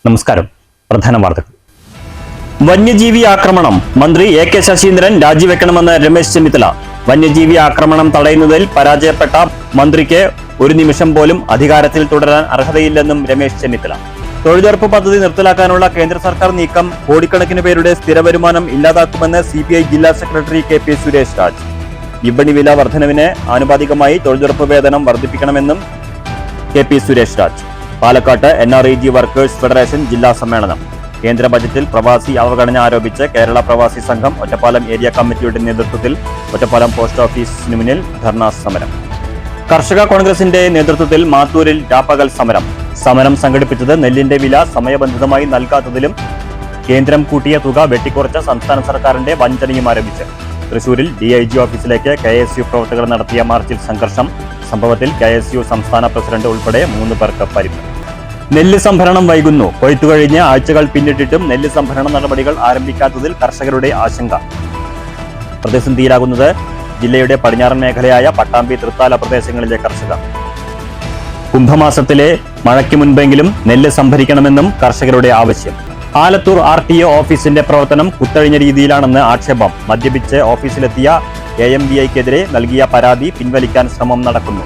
നമസ്കാരം. പ്രധാന വാർത്തകൾ. വന്യജീവി ആക്രമണം. മന്ത്രി AK ശശീന്ദ്രൻ രാജിവെക്കണമെന്ന് രമേശ് ചെന്നിത്തല. വന്യജീവി ആക്രമണം തടയുന്നതിൽ പരാജയപ്പെട്ട മന്ത്രിക്ക് ഒരു നിമിഷം പോലും അധികാരത്തിൽ തുടരാൻ അർഹതയില്ലെന്നും രമേശ് ചെന്നിത്തല. തൊഴിലുറപ്പ് പദ്ധതി നിർത്തലാക്കാനുള്ള കേന്ദ്ര സർക്കാർ നീക്കം കോടിക്കണക്കിന് പേരുടെ സ്ഥിര വരുമാനം ഇല്ലാതാക്കുമെന്ന് CPI ജില്ലാ സെക്രട്ടറി KP സുരേഷ് രാജ്. വിപണി വില വർധനവിന് ആനുപാതികമായി തൊഴിലുറപ്പ് വേതനം വർദ്ധിപ്പിക്കണമെന്നും KP സുരേഷ് രാജ്. പാലക്കാട്ട് NREG വർക്കേഴ്സ് ഫെഡറേഷൻ ജില്ലാ സമ്മേളനം. കേന്ദ്ര ബജറ്റിൽ പ്രവാസി അവഗണന ആരോപിച്ച് കേരള പ്രവാസി സംഘം ഒറ്റപ്പാലം ഏരിയ കമ്മിറ്റിയുടെ നേതൃത്വത്തിൽ ഒറ്റപ്പാലം പോസ്റ്റ് ഓഫീസിന് മുന്നിൽ ധർണാ സമരം. കർഷക കോൺഗ്രസിന്റെ നേതൃത്വത്തിൽ മാത്തൂരിൽ രാപ്പകൽ സമരം. സമരം സംഘടിപ്പിച്ചത് നെല്ലിന്റെ വില സമയബന്ധിതമായി നൽകാത്തതിലും കേന്ദ്രം കൂട്ടിയ തുക വെട്ടിക്കുറച്ച സംസ്ഥാന സർക്കാരിന്റെ വഞ്ചനയും ആരോപിച്ച് തൃശൂരിൽ DIG ഓഫീസിലേക്ക് KSU പ്രവർത്തകർ നടത്തിയ മാർച്ചിൽ സംഘർഷം. സംഭവത്തിൽ KSU സംസ്ഥാന പ്രസിഡന്റ് ഉൾപ്പെടെ 3 പേർക്ക് പരിക്ക്. നെല്ല് സംഭരണം വൈകുന്നു. കൊയ്ത്തു കഴിഞ്ഞ് ആഴ്ചകൾ പിന്നിട്ടിട്ടും നെല്ല് സംഭരണ നടപടികൾ ആരംഭിക്കാത്തതിൽ കർഷകരുടെ ആശങ്ക. പ്രതിസന്ധിയിലാകുന്നത് ജില്ലയുടെ പടിഞ്ഞാറൻ മേഖലയായ പട്ടാമ്പി, തൃത്താല പ്രദേശങ്ങളിലെ കർഷകർ. കുംഭമാസത്തിലെ മഴയ്ക്ക് മുൻപെങ്കിലും നെല്ല് സംഭരിക്കണമെന്നും കർഷകരുടെ ആവശ്യം. ആലത്തൂർ RTO ഓഫീസിന്റെ പ്രവർത്തനം കുത്തഴിഞ്ഞ രീതിയിലാണെന്ന് ആക്ഷേപം. മദ്യപിച്ച് ഓഫീസിലെത്തിയ AMVIക്കെതിരെ നൽകിയ പരാതി പിൻവലിക്കാൻ ശ്രമം നടക്കുന്നു.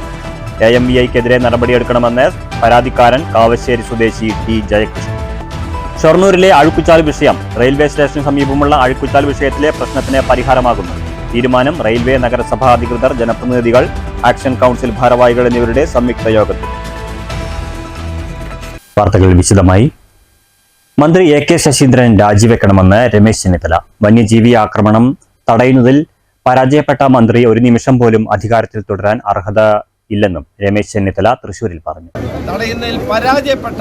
AMVIക്കെതിരെ നടപടിയെടുക്കണമെന്ന് പരാതിക്കാരൻ കാവശ്ശേരി സ്വദേശി T ജയകൃഷ്ണൻ. ഷൊർണൂരിലെ അഴുക്കുചാൽ വിഷയം. റെയിൽവേ സ്റ്റേഷന് സമീപമുള്ള അഴുക്കുചാൽ വിഷയത്തിലെ പ്രശ്നത്തിന് പരിഹാരമാകുന്നു. തീരുമാനം റെയിൽവേ നഗരസഭാ അധികൃതർ, ജനപ്രതിനിധികൾ, ആക്ഷൻ കൗൺസിൽ ഭാരവാഹികൾ എന്നിവരുടെ സംയുക്ത യോഗത്തിൽ. വാർത്തകൾ വിശദമായി. മന്ത്രി AK ശശീന്ദ്രൻ രാജിവെക്കണമെന്ന് രമേശ് ചെന്നിത്തല. വന്യജീവി ആക്രമണം തടയുന്നതിൽ പരാജയപ്പെട്ട മന്ത്രി ഒരു നിമിഷം പോലും അധികാരത്തിൽ തുടരാൻ അർഹതയില്ലെന്നും രമേശ് ചെന്നിത്തല തൃശൂരിൽ പറഞ്ഞു. തടയുന്നതിൽ പരാജയപ്പെട്ട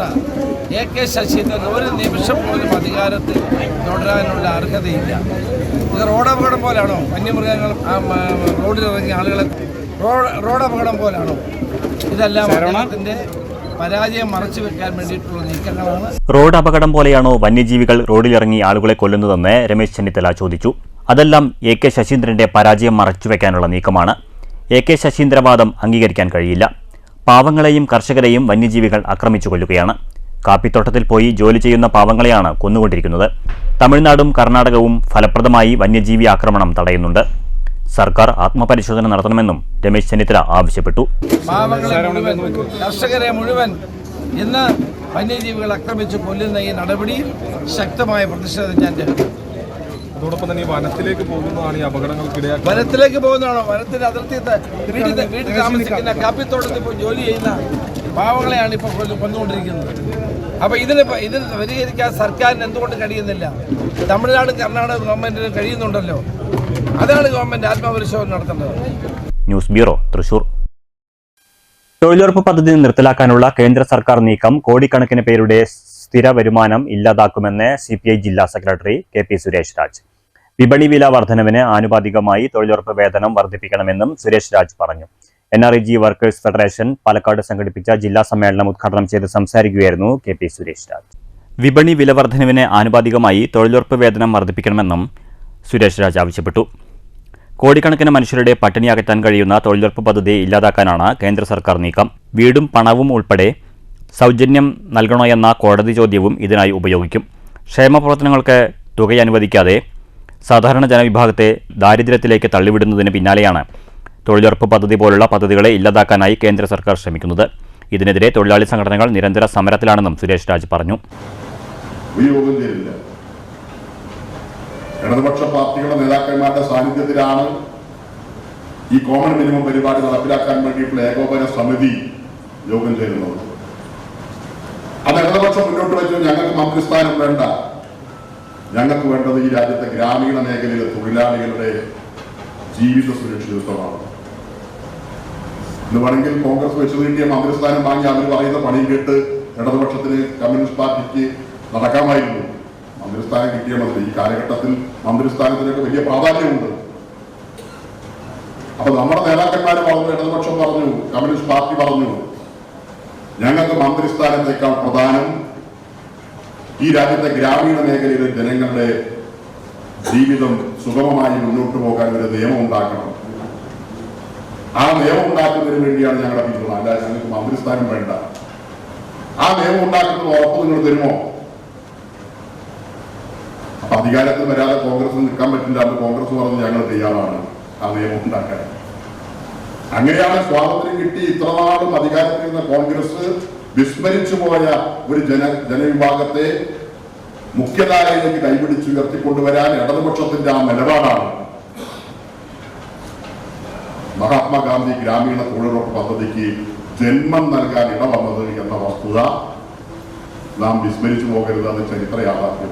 AK ശശീന്ദ്രൻ ഒരു നിമിഷം പോലും അധികാരത്തിൽ തുടരാനുള്ള അർഹതയില്ല. ഇത് റോഡപകടം പോലാണോ? വന്യമൃഗങ്ങൾ റോഡിലിറങ്ങിയ ആളുകളെ റോഡപകടം പോലാണോ? ഇതെല്ലാം അദ്ദേഹത്തിന്റെ പരാജയം മറച്ചു വെക്കാൻ വേണ്ടിയിട്ടുള്ള നീക്കങ്ങളാണ്. റോഡ് അപകടം പോലെയാണോ വന്യജീവികൾ റോഡിലിറങ്ങി ആളുകളെ കൊല്ലുന്നതെന്ന് രമേശ് ചെന്നിത്തല ചോദിച്ചു. അതെല്ലാം AK ശശീന്ദ്രന്റെ പരാജയം മറച്ചുവെക്കാനുള്ള നീക്കമാണ്. AK ശശീന്ദ്രവാദം അംഗീകരിക്കാൻ കഴിയില്ല. പാവങ്ങളെയും കർഷകരെയും വന്യജീവികൾ ആക്രമിച്ചു കൊല്ലുകയാണ്. കാപ്പിത്തോട്ടത്തിൽ പോയി ജോലി ചെയ്യുന്ന പാവങ്ങളെയാണ് കൊന്നുകൊണ്ടിരിക്കുന്നത്. തമിഴ്നാടും കർണാടകവും ഫലപ്രദമായി വന്യജീവി ആക്രമണം തടയുന്നുണ്ട്. സർക്കാർ ആത്മപരിശോധന നടത്തണമെന്നും രമേശ് ചെന്നിത്തല ആവശ്യപ്പെട്ടു. കർഷകരെ മുഴുവൻ ഇന്ന് വന്യജീവികൾ ആക്രമിച്ച് കൊല്ലുന്ന ഈ നടപടിയിൽ ശക്തമായ പ്രതിഷേധം ഞാൻ ചെയ്തു. അതോടൊപ്പം തന്നെ വനത്തിലേക്ക് പോകുന്നതാണ് ഈ അപകടങ്ങൾക്കിടയാക്കുക. വനത്തിലേക്ക് പോകുന്നതാണോ? വനത്തിന്റെ അതിർത്തി വീട്ടിൽ താമസിക്കുന്ന കാപ്പിത്തോട്ടത്തിൽ പോയി ജോലി ചെയ്യുന്ന പാവങ്ങളെയാണ് ഇപ്പോൾ കൊന്നുകൊണ്ടിരിക്കുന്നത്. അപ്പോൾ ഇതിന് പരിഹരിക്കാൻ സർക്കാരിന് എന്തുകൊണ്ട് കഴിയുന്നില്ല? തമിഴ്നാടും കർണാടക ഗവൺമെന്റിന് കഴിയുന്നുണ്ടല്ലോ. അതാണ് ഗവൺമെന്റ് ആത്മപരിശോധന നടത്തേണ്ടത്. News bureau, Thrissur. തൊഴിലുറപ്പ് പദ്ധതി നിർത്തലാക്കാനുള്ള കേന്ദ്ര സർക്കാർ നീക്കം കോടിക്കണക്കിന് പേരുടെ സ്ഥിര വരുമാനം ഇല്ലാതാക്കുമെന്ന് CPI ജില്ലാ സെക്രട്ടറി KP സുരേഷ് രാജ്. വിപണി വില വർധനവിന് ആനുപാതികമായി തൊഴിലുറപ്പ് വേതനം വർദ്ധിപ്പിക്കണമെന്നും സുരേഷ് രാജ് പറഞ്ഞു. NREG വർക്കേഴ്സ് ഫെഡറേഷൻ പാലക്കാട് സംഘടിപ്പിച്ച ജില്ലാ സമ്മേളനം ഉദ്ഘാടനം ചെയ്ത് സംസാരിക്കുകയായിരുന്നു KP സുരേഷ് രാജ്. വിപണി വില വർധനവിന് ആനുപാതികമായി തൊഴിലുറപ്പ് വേതനം വർദ്ധിപ്പിക്കണമെന്നും സുരേഷ് രാജ് ആവശ്യപ്പെട്ടു. കോടിക്കണക്കിന് മനുഷ്യരുടെ പട്ടിണി അകറ്റാൻ കഴിയുന്ന തൊഴിലുറപ്പ് പദ്ധതി ഇല്ലാതാക്കാനാണ് കേന്ദ്ര സർക്കാർ നീക്കം. വീടും പണവും ഉൾപ്പെടെ സൗജന്യം നൽകണോ എന്ന കോടതി ചോദ്യവും ഇതിനായി ഉപയോഗിക്കും. ക്ഷേമ പ്രവർത്തനങ്ങൾക്ക് തുക അനുവദിക്കാതെ സാധാരണ ജനവിഭാഗത്തെ ദാരിദ്ര്യത്തിലേക്ക് തള്ളിവിടുന്നതിന് പിന്നാലെയാണ് തൊഴിലുറപ്പ് പദ്ധതി പോലുള്ള പദ്ധതികളെ ഇല്ലാതാക്കാനായി കേന്ദ്ര സർക്കാർ ശ്രമിക്കുന്നത്. ഇതിനെതിരെ തൊഴിലാളി സംഘടനകൾ നിരന്തര സമരത്തിലാണെന്നും സുരേഷ് രാജ് പറഞ്ഞു. ഇടതുപക്ഷ പാർട്ടികളുടെ നേതാക്കന്മാരുടെ സാന്നിധ്യത്തിലാണ് ഈ കോമൺ മിനിമം പരിപാടി നടപ്പിലാക്കാൻ വേണ്ടിയിട്ടുള്ള ഏകോപന സമിതി യോഗം ചേരുന്നത്. അത് ഇടതുപക്ഷം മുന്നോട്ട് വെച്ചു. ഞങ്ങൾക്ക് മന്ത്രിസ്ഥാനം വേണ്ട, ഞങ്ങൾക്ക് വേണ്ടത് ഈ രാജ്യത്തെ ഗ്രാമീണ മേഖലയിലെ തൊഴിലാളികളുടെ ജീവിത സുരക്ഷിതത്വമാണ്. എന്ന് വേണമെങ്കിൽ കോൺഗ്രസ് വെച്ച് നീട്ടിയ മന്ത്രിസ്ഥാനം വാങ്ങി അവർ പറയുന്ന പണിയും കേട്ട് ഇടതുപക്ഷത്തിന്, കമ്മ്യൂണിസ്റ്റ് പാർട്ടിക്ക് നടക്കാമായിരുന്നു. മന്ത്രിസ്ഥാനം കിട്ടിയ മതി. ഈ കാലഘട്ടത്തിൽ മന്ത്രിസ്ഥാനത്തിനൊക്കെ വലിയ പ്രാധാന്യമുണ്ട്. അപ്പൊ നമ്മുടെ നേതാക്കന്മാർ പറഞ്ഞു, ഇടതുപക്ഷം പറഞ്ഞു, കമ്മ്യൂണിസ്റ്റ് പാർട്ടി പറഞ്ഞു, ഞങ്ങൾക്ക് മന്ത്രിസ്ഥാനത്തേക്കാൾ പ്രധാനം ഈ രാജ്യത്തെ ഗ്രാമീണ മേഖലയിലെ ജനങ്ങളുടെ ജീവിതം സുഗമമായി മുന്നോട്ട് പോകാൻ ഒരു നിയമം ഉണ്ടാക്കണം. ആ നിയമം ഉണ്ടാക്കുന്നതിന് വേണ്ടിയാണ് ഞങ്ങളുടെ പിന്തുണ. അല്ലാതെ ഞങ്ങൾക്ക് മന്ത്രിസ്ഥാനം വേണ്ട. ആ നിയമം ഉണ്ടാക്കുന്നത് ഉറപ്പ് നിങ്ങൾ തരുമോ? അധികാരത്തിൽ വരാതെ കോൺഗ്രസ് നിൽക്കാൻ പറ്റില്ല. അത് കോൺഗ്രസ് പറഞ്ഞ് ഞങ്ങൾ തയ്യാറാണ് ആ നിയമം ഉണ്ടാക്കാൻ. അങ്ങനെയാണ് സ്വാതന്ത്ര്യം കിട്ടി ഇത്രനാളും അധികാരത്തിൽ നിന്ന് കോൺഗ്രസ് വിസ്മരിച്ചു പോയ ഒരു ജനവിഭാഗത്തെ മുഖ്യധാരയിലേക്ക് കൈപിടിച്ചുയർത്തിക്കൊണ്ടുവരാൻ ഇടതുപക്ഷത്തിന്റെ ആ നിലപാടാണ് മഹാത്മാഗാന്ധി ഗ്രാമീണ തൊഴിലുറപ്പ് പദ്ധതിക്ക് ജന്മം നൽകാൻ ഇടവന്നത് എന്ന വസ്തുത നാം വിസ്മരിച്ചു പോകരുത്. അത് ചരിത്ര യാഥാർത്ഥ്യം.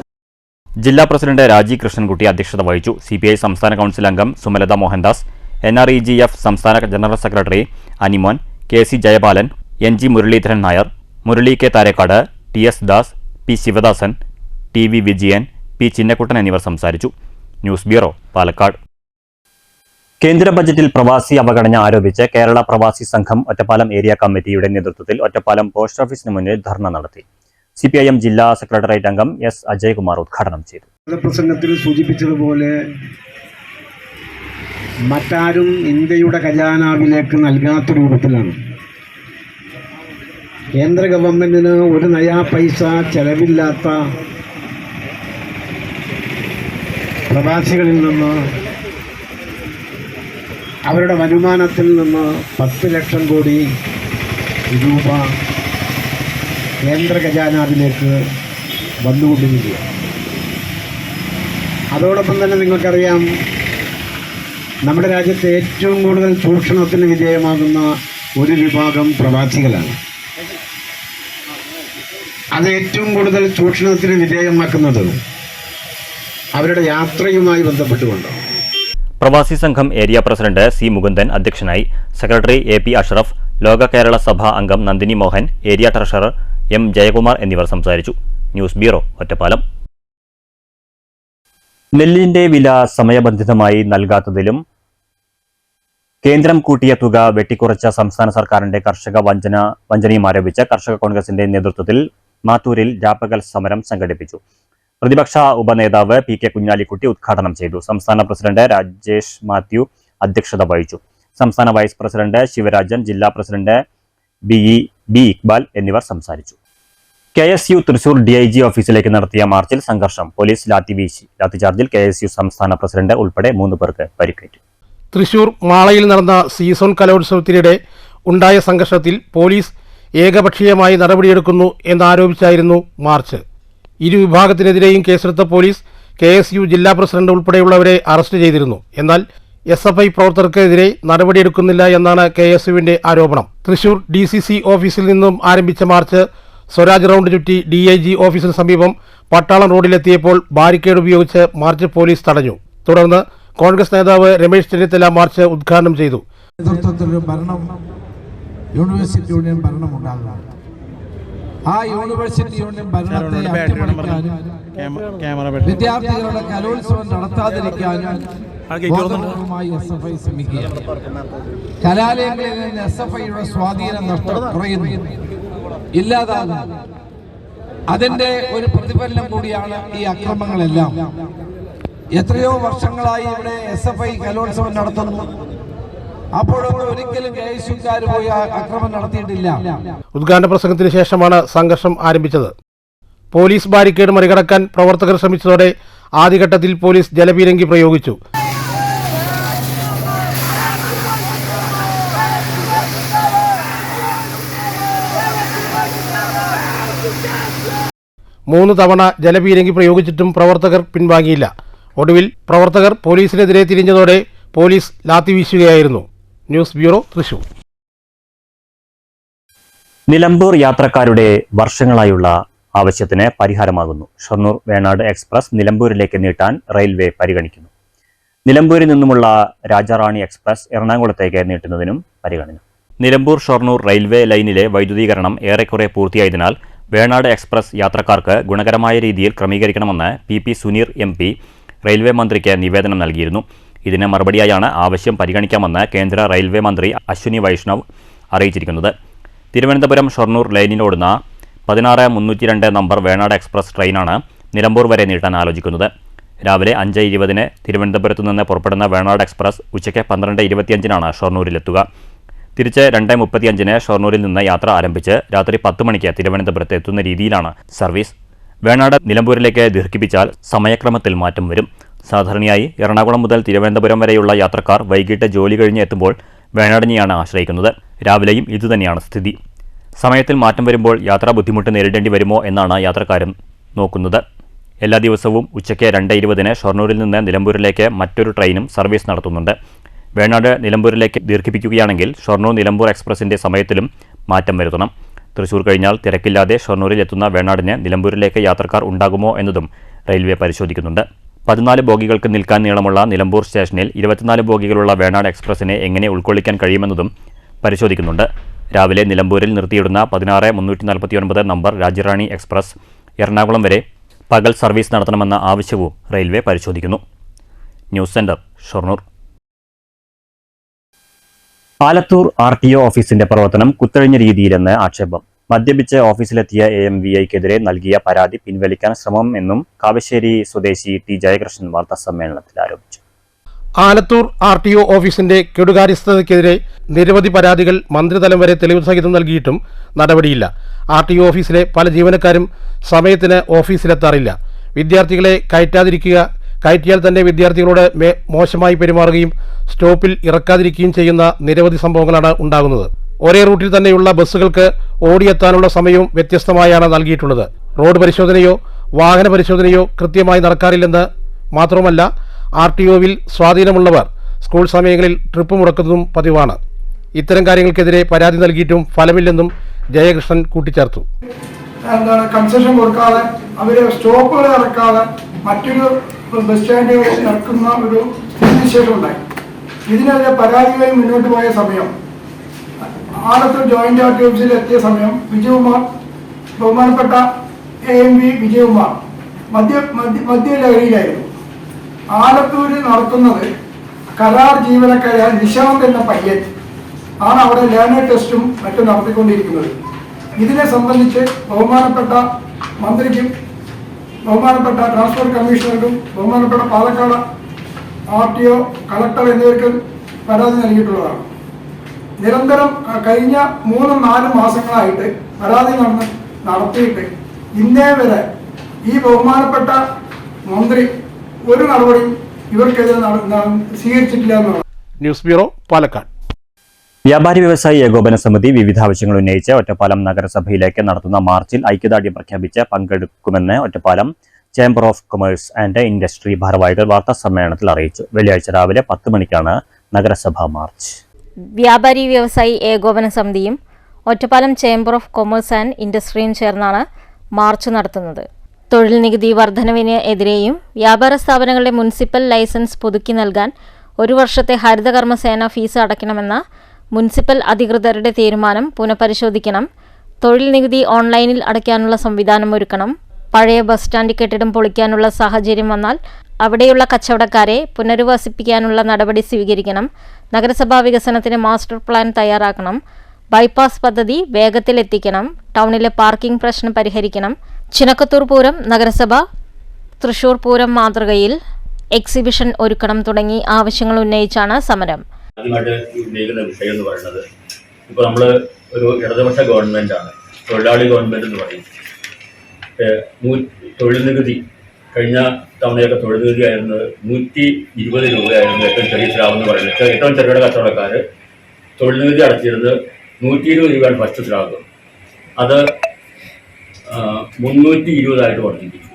ജില്ലാ പ്രസിഡന്റ് രാജീവ് കൃഷ്ണൻകുട്ടി അധ്യക്ഷത വഹിച്ചു. CPI സംസ്ഥാന കൗൺസിൽ അംഗം സുമലത മോഹൻദാസ്, NREGF സംസ്ഥാന general secretary Animon, KC Jayapalan, NG Muraleedharan Nair, Murali K Tharekkad, TS Das, P Sivadasan, TV Vijayan, P Chinnakkuttan എന്നിവർ സംസാരിച്ചു. News bureau, Palakkad. കേന്ദ്ര ബജറ്റിൽ പ്രവാസി അവഗണന ആരോപിച്ച് കേരള പ്രവാസി സംഘം ഒറ്റപ്പാലം ഏരിയ കമ്മിറ്റിയുടെ നേതൃത്വത്തിൽ ഒറ്റപ്പാലം പോസ്റ്റ് ഓഫീസിന് മുന്നിൽ ധർണ നടത്തി. CPIM ജില്ലാ സെക്രട്ടേറിയറ്റ് അംഗം S അജയ്കുമാർ ഉദ്ഘാടനം ചെയ്തു. പ്രസംഗത്തിൽ സൂചിപ്പിച്ചതുപോലെ മറ്റാരും ഇന്ത്യയുടെ ഖജാനാവിലേക്ക് നൽകാത്ത രൂപത്തിലാണ് കേന്ദ്ര ഗവൺമെന്റിന് ഒരു നയാ പൈസ ചെലവില്ലാത്ത പ്രവാസികളിൽ നിന്ന് അവരുടെ വരുമാനത്തിൽ നിന്ന് 10 ലക്ഷം കോടി രൂപ കേന്ദ്ര ഖജാനാവിലേക്ക് വന്നുകൊണ്ടിരിക്കുക. അതോടൊപ്പം തന്നെ നിങ്ങൾക്കറിയാം, നമ്മുടെ രാജ്യത്തെ ഏറ്റവും കൂടുതൽ ചൂഷണത്തിന് വിധേയമാകുന്ന ഒരു വിഭാഗം പ്രവാസികളാണ്. അത് ഏറ്റവും കൂടുതൽ ചൂഷണത്തിന് വിധേയമാക്കുന്നത് അവരുടെ യാത്രയുമായി ബന്ധപ്പെട്ടുകൊണ്ട്. പ്രവാസി സംഘം ഏരിയ പ്രസിഡന്റ് C മുകുന്ദൻ അധ്യക്ഷനായി. സെക്രട്ടറി AP അഷ്റഫ്, ലോക കേരള സഭ അംഗം Nandini Mohan, area treasurer M Jayakumar എന്നിവർ സംസാരിച്ചു. News bureau, Ottapalam. നെല്ലിന്റെ വില സമയബന്ധിതമായി നൽകാത്തതിലും കേന്ദ്രം കൂട്ടിയ തുക വെട്ടിക്കുറച്ച സംസ്ഥാന സർക്കാരിന്റെ കർഷക വഞ്ചനയും ആരോപിച്ച് കർഷക കോൺഗ്രസിന്റെ നേതൃത്വത്തിൽ മാത്തൂരിൽ രാപ്പകൽ സമരം സംഘടിപ്പിച്ചു. പ്രതിപക്ഷ ഉപനേതാവ് PK കുഞ്ഞാലിക്കുട്ടി ഉദ്ഘാടനം ചെയ്തു. സംസ്ഥാന പ്രസിഡന്റ് രാജേഷ് മാത്യു അധ്യക്ഷത വഹിച്ചു. സംസ്ഥാന വൈസ് പ്രസിഡന്റ് ശിവരാജൻ, ജില്ലാ പ്രസിഡന്റ് ബി ഇക്ബാൽ എന്നിവർ സംസാരിച്ചു. KSU തൃശൂർ DIG ഓഫീസിലേക്ക് നടത്തിയ മാർച്ചിൽ സംഘർഷം. പോലീസ് ലാത്തിചാർജിൽ KSU സംസ്ഥാന പ്രസിഡന്റ് ഉൾപ്പെടെ 3 പേർക്ക് പരിക്കേറ്റു. തൃശൂർ മാളയിൽ നടന്ന സീസൺ കലോത്സവത്തിനിടെ ഉണ്ടായ സംഘർഷത്തിൽ പോലീസ് ഏകപക്ഷീയമായി നടപടിയെടുക്കുന്നു എന്നാരോപിച്ചായിരുന്നു മാർച്ച്. ഇരുവിഭാഗത്തിനെതിരെയും കേസെടുത്ത പോലീസ് KSU ജില്ലാ പ്രസിഡന്റ് ഉൾപ്പെടെയുള്ളവരെ അറസ്റ്റ് ചെയ്തിരുന്നു. എന്നാൽ SFI പ്രവർത്തകർക്കെതിരെ നടപടിയെടുക്കുന്നില്ല എന്നാണ് KSUവിന്റെ ആരോപണം. തൃശൂർ DCC ഓഫീസിൽ നിന്നും ആരംഭിച്ച മാർച്ച് സ്വരാജ് റൗണ്ട് ചുറ്റി DIG ഓഫീസിന് സമീപം പട്ടാളം റോഡിലെത്തിയപ്പോൾ ബാരിക്കേഡ് ഉപയോഗിച്ച് മാർച്ച് പോലീസ് തടഞ്ഞു. തുടർന്ന് കോൺഗ്രസ് നേതാവ് രമേശ് ചെന്നിത്തല മാർച്ച് ഉദ്ഘാടനം ചെയ്തു. നേതൃത്വത്തിലൊരു ഭരണം, യൂണിവേഴ്സിറ്റി യൂണിയൻ ഭരണം ഉണ്ടാകും. ആ യൂണിവേഴ്സിറ്റി യൂണിയൻ ഭരണത്തെ അട്ടിമറിക്കാനും വിദ്യാർത്ഥികളുടെ കലോത്സവം നടത്താതിരിക്കാനും SFI ശ്രമിക്കുക. കലാലയങ്ങളിൽ നിന്ന് SFIയുടെ സ്വാധീനം കുറയുന്നു, ഇല്ലാതാകും. അതിന്റെ ഒരു പ്രതിഫലനം കൂടിയാണ് ഈ അക്രമങ്ങളെല്ലാം. എത്രയോ വർഷങ്ങളായി ഇവിടെ SFI കലോത്സവം നടത്തുന്നു. അപ്പോഴും ഒരിക്കലും KSUക്കാർ പോയി അക്രമം നടത്തിയിട്ടില്ല. ഉദ്ഘാടന പ്രസംഗത്തിന് ശേഷമാണ് സംഘർഷം ആരംഭിച്ചത്. പോലീസ് ബാരിക്കേഡ് മറികടക്കാൻ പ്രവർത്തകർ ശ്രമിച്ചതോടെ ആദ്യഘട്ടത്തിൽ പോലീസ് ജലപീരങ്കി പ്രയോഗിച്ചു. മൂന്ന് തവണ ജലപീരങ്കി പ്രയോഗിച്ചിട്ടും പ്രവർത്തകർ പിൻവാങ്ങിയില്ല. ഒടുവിൽ പ്രവർത്തകർ പോലീസിനെതിരെ തിരിഞ്ഞതോടെ പോലീസ് ലാത്തി വീശുകയായിരുന്നു. News bureau, Thrissur. നിലമ്പൂർ യാത്രക്കാരുടെ വർഷങ്ങളായുള്ള ആവശ്യത്തിന് പരിഹാരമാകുന്നു. ഷൊർണൂർ വേണാട് എക്സ്പ്രസ് നിലമ്പൂരിലേക്ക് നീട്ടാൻ റെയിൽവേ പരിഗണിക്കുന്നു. നിലമ്പൂരിൽ നിന്നുമുള്ള രാജാറാണി എക്സ്പ്രസ് എറണാകുളത്തേക്ക് നീട്ടുന്നതിനും പരിഗണന. നിലമ്പൂർ ഷൊർണൂർ റെയിൽവേ ലൈനിലെ വൈദ്യുതീകരണം ഏറെക്കുറെ പൂർത്തിയായതിനാൽ വേണാട് എക്സ്പ്രസ് യാത്രക്കാർക്ക് ഗുണകരമായ രീതിയിൽ ക്രമീകരിക്കണമെന്ന് PP സുനീർ MP റെയിൽവേ മന്ത്രിക്ക് നിവേദനം നൽകിയിരുന്നു. ഇതിന് മറുപടിയായാണ് ആവശ്യം പരിഗണിക്കാമെന്ന് കേന്ദ്ര റെയിൽവേ മന്ത്രി അശ്വിനി വൈഷ്ണവ് അറിയിച്ചിരിക്കുന്നത്. തിരുവനന്തപുരം ഷൊർണൂർ ലൈനിലോടുന്ന 16302 നമ്പർ വേണാട് എക്സ്പ്രസ് ട്രെയിനാണ് നിലമ്പൂർ വരെ നീട്ടാൻ ആലോചിക്കുന്നത്. രാവിലെ 5:20 തിരുവനന്തപുരത്തു നിന്ന് പുറപ്പെടുന്ന വേണാട് എക്സ്പ്രസ് ഉച്ചയ്ക്ക് 12:25 ഷൊർണൂരിലെത്തുക. തിരിച്ച് 2:35 ഷൊർണൂരിൽ നിന്ന് യാത്ര ആരംഭിച്ച് രാത്രി 10 മണിക്ക് തിരുവനന്തപുരത്ത് എത്തുന്ന രീതിയിലാണ് സർവീസ്. വേണാട് നിലമ്പൂരിലേക്ക് ദീർഘിപ്പിച്ചാൽ സമയക്രമത്തിൽ മാറ്റം വരും. സാധാരണയായി എറണാകുളം മുതൽ തിരുവനന്തപുരം വരെയുള്ള യാത്രക്കാർ വൈകിട്ട് ജോലി കഴിഞ്ഞ് എത്തുമ്പോൾ വേണാടിനെയാണ് ആശ്രയിക്കുന്നത്. രാവിലെയും ഇതുതന്നെയാണ് സ്ഥിതി. സമയത്തിൽ മാറ്റം വരുമ്പോൾ യാത്രാ ബുദ്ധിമുട്ട് നേരിടേണ്ടി വരുമോ എന്നാണ് യാത്രക്കാരും നോക്കുന്നത്. എല്ലാ ദിവസവും ഉച്ചയ്ക്ക് 2:20 ഷൊർണൂരിൽ നിന്ന് നിലമ്പൂരിലേക്ക് മറ്റൊരു ട്രെയിനും സർവീസ് നടത്തുന്നുണ്ട്. വേണാട് നിലമ്പൂരിലേക്ക് ദീർഘിപ്പിക്കുകയാണെങ്കിൽ ഷൊർണൂർ നിലമ്പൂർ എക്സ്പ്രസിന്റെ സമയത്തിലും മാറ്റം വരുത്തണം. തൃശൂർ കഴിഞ്ഞാൽ തിരക്കില്ലാതെ ഷൊർണൂരിൽ എത്തുന്ന വേണാടിന് നിലമ്പൂരിലേക്ക് യാത്രക്കാർ ഉണ്ടാകുമോ എന്നതും റെയിൽവേ പരിശോധിക്കുന്നുണ്ട്. 14 ബോഗികൾക്ക് നിൽക്കാൻ നീളമുള്ള നിലമ്പൂർ സ്റ്റേഷനിൽ 24 ബോഗികളുള്ള വേണാട് എക്സ്പ്രസിനെ എങ്ങനെ ഉൾക്കൊള്ളിക്കാൻ കഴിയുമെന്നതും പരിശോധിക്കുന്നുണ്ട്. രാവിലെ നിലമ്പൂരിൽ നിർത്തിയിടുന്ന 16-349 നമ്പർ രാജ്യറാണി എക്സ്പ്രസ് എറണാകുളം വരെ പകൽ സർവീസ് നടത്തണമെന്ന ആവശ്യവും റെയിൽവേ പരിശോധിക്കുന്നു. News centre, Shoranur. Alathur RTO ഓഫീസിന്റെ പ്രവർത്തനം കുത്തഴിഞ്ഞ രീതിയിലെന്ന് ആക്ഷേപം. മദ്യപിച്ച് ഓഫീസിലെത്തിയ AMVIക്കെതിരെ നൽകിയ പരാതി പിൻവലിക്കാൻ ശ്രമം എന്നും കാവശ്ശേരി സ്വദേശി T ജയകൃഷ്ണൻ വാർത്താസമ്മേളനത്തിൽ ആരോപിച്ചു. ആലത്തൂർ RTO ഓഫീസിന്റെ കെടുകാര്യസ്ഥതയ്ക്കെതിരെ നിരവധി പരാതികൾ മന്ത്രിതലം വരെ തെളിവ് സഹിതം നൽകിയിട്ടും നടപടിയില്ല. RTO ഓഫീസിലെ പല ജീവനക്കാരും സമയത്തിന് ഓഫീസിലെത്താറില്ല. വിദ്യാർത്ഥികളെ കയറ്റിയാൽ തന്നെ വിദ്യാർത്ഥികളോട് മോശമായി പെരുമാറുകയും സ്റ്റോപ്പിൽ ഇറക്കാതിരിക്കുകയും ചെയ്യുന്ന നിരവധി സംഭവങ്ങളാണ് ഉണ്ടാകുന്നത്. ഒരേ റൂട്ടിൽ തന്നെയുള്ള ബസ്സുകൾക്ക് ഓടിയെത്താനുള്ള സമയവും വ്യത്യസ്തമായാണ് നൽകിയിട്ടുള്ളത്. റോഡ് പരിശോധനയോ വാഹന പരിശോധനയോ കൃത്യമായി നടക്കാറില്ലെന്ന് മാത്രമല്ല, RTOവിൽ സ്വാധീനമുള്ളവർ സ്കൂൾ സമയങ്ങളിൽ ട്രിപ്പ് മുടക്കുന്നതും പതിവാണ്. ഇത്തരം കാര്യങ്ങൾക്കെതിരെ പരാതി നൽകിയിട്ടും ഫലമില്ലെന്നും ജയകൃഷ്ണൻ കൂട്ടിച്ചേർത്തു. കൺസെഷൻ കൊടുക്കാതെ അവര് സ്റ്റോപ്പുകൾ ഇറക്കാതെ മറ്റൊരു ബസ് സ്റ്റാൻഡ് ഇറക്കുന്ന ഒരു സ്ഥിതിവിശേഷം ഉണ്ടായി. ഇതിനെതിരെ പരാതിയുമായി മുന്നോട്ട് പോയ സമയം ആലത്തൂർ ജോയിന്റ് RTO ഓഫീസിൽ എത്തിയ സമയം വിജയകുമാർ, ബഹുമാനപ്പെട്ട AMV വിജയകുമാർ മദ്യലഹരിയിലായിരുന്നു. ആലത്തൂരിൽ നടത്തുന്നത് കരാർ ജീവനക്കാരായ നിശാന്ത് എന്ന പയ്യൻ ആണ് അവിടെ ലേണർ ടെസ്റ്റും മറ്റും നടത്തിക്കൊണ്ടിരിക്കുന്നത്. ഇതിനെ സംബന്ധിച്ച് ബഹുമാനപ്പെട്ട മന്ത്രിക്കും ബഹുമാനപ്പെട്ട ട്രാൻസ്പോർട്ട് കമ്മീഷണർക്കും ബഹുമാനപ്പെട്ട പാലക്കാട് RTO കളക്ടർ എന്നിവർക്കും പരാതി നൽകിയിട്ടുള്ളതാണ്. നിരന്തരം കഴിഞ്ഞ 3-4 മാസങ്ങളായിട്ട് പരാതി നടത്തിയിട്ട് ഇന്നേ വരെ ഈ ബഹുമാനപ്പെട്ട മന്ത്രി ഒരു നടപടിയും ഇവർക്കെതിരെ സ്വീകരിച്ചിട്ടില്ല എന്നുള്ളത്. News bureau, Palakkad. വ്യാപാരി വ്യവസായി ഏകോപന സമിതി വിവിധ ആവശ്യങ്ങൾ ഉന്നയിച്ച് ഒറ്റപ്പാലം നഗരസഭയിലേക്ക് നടത്തുന്ന മാർച്ചിൽ ഐക്യദാർഢ്യം പ്രഖ്യാപിച്ച് പങ്കെടുക്കുമെന്ന് Ottapalam chamber of commerce and industry ഭാരവാഹികൾ വാർത്താ സമ്മേളനത്തിൽ അറിയിച്ചു. വെള്ളിയാഴ്ച രാവിലെ 10 മണിക്കാണ് നഗരസഭാ മാർച്ച്. വ്യാപാരി വ്യവസായി ഏകോപന സമിതിയും Ottapalam chamber of commerce and ഇൻഡസ്ട്രിയും ചേർന്നാണ് മാർച്ച് നടത്തുന്നത്. തൊഴിൽ നികുതി വർധനവിന് എതിരെയും വ്യാപാര സ്ഥാപനങ്ങളുടെ മുനിസിപ്പൽ ലൈസൻസ് പുതുക്കി നൽകാൻ 1 വർഷത്തെ ഹരിതകർമ്മസേന ഫീസ് അടയ്ക്കണമെന്ന മുനിസിപ്പൽ അധികൃതരുടെ തീരുമാനം പുനഃപരിശോധിക്കണം. തൊഴിൽ നികുതി ഓൺലൈനിൽ അടയ്ക്കാനുള്ള സംവിധാനം ഒരുക്കണം. പഴയ ബസ് സ്റ്റാൻഡ് കെട്ടിടം പൊളിക്കാനുള്ള സാഹചര്യം വന്നാൽ അവിടെയുള്ള കച്ചവടക്കാരെ പുനരധിവസിപ്പിക്കാനുള്ള നടപടി സ്വീകരിക്കണം. നഗരസഭാ വികസനത്തിന് മാസ്റ്റർ പ്ലാൻ തയ്യാറാക്കണം. ബൈപ്പാസ് പദ്ധതി വേഗത്തിൽ എത്തിക്കണം. ടൗണിലെ പാർക്കിംഗ് പ്രശ്നം പരിഹരിക്കണം. ചിനക്കത്തൂർ പൂരം നഗരസഭ തൃശൂർ പൂരം മാതൃകയിൽ എക്സിബിഷൻ ഒരുക്കണം തുടങ്ങി ആവശ്യങ്ങൾ ഉന്നയിച്ചാണ് സമരം. ആദ്യമായിട്ട് ഉന്നയിക്കുന്ന വിഷയം എന്ന് പറയുന്നത്, ഇപ്പോൾ നമ്മൾ ഒരു ഇടതുപക്ഷ ഗവൺമെൻറ്റാണ്, തൊഴിലാളി ഗവൺമെൻറ് എന്ന് പറയും. തൊഴിൽ നികുതി കഴിഞ്ഞ തവണയൊക്കെ തൊഴിൽ നികുതി ആയിരുന്നത് 120 രൂപയായിരുന്നു ഏറ്റവും ചെറിയ സ്ലാബ് എന്ന് പറയുന്നത്. ഏറ്റവും ചെറുകിട കച്ചവടക്കാർ തൊഴിൽ നികുതി അടച്ചിരുന്നത് 120 രൂപയാണ് ഫസ്റ്റ് സ്ലാബ്. അത് 320 വർദ്ധിപ്പിച്ചു.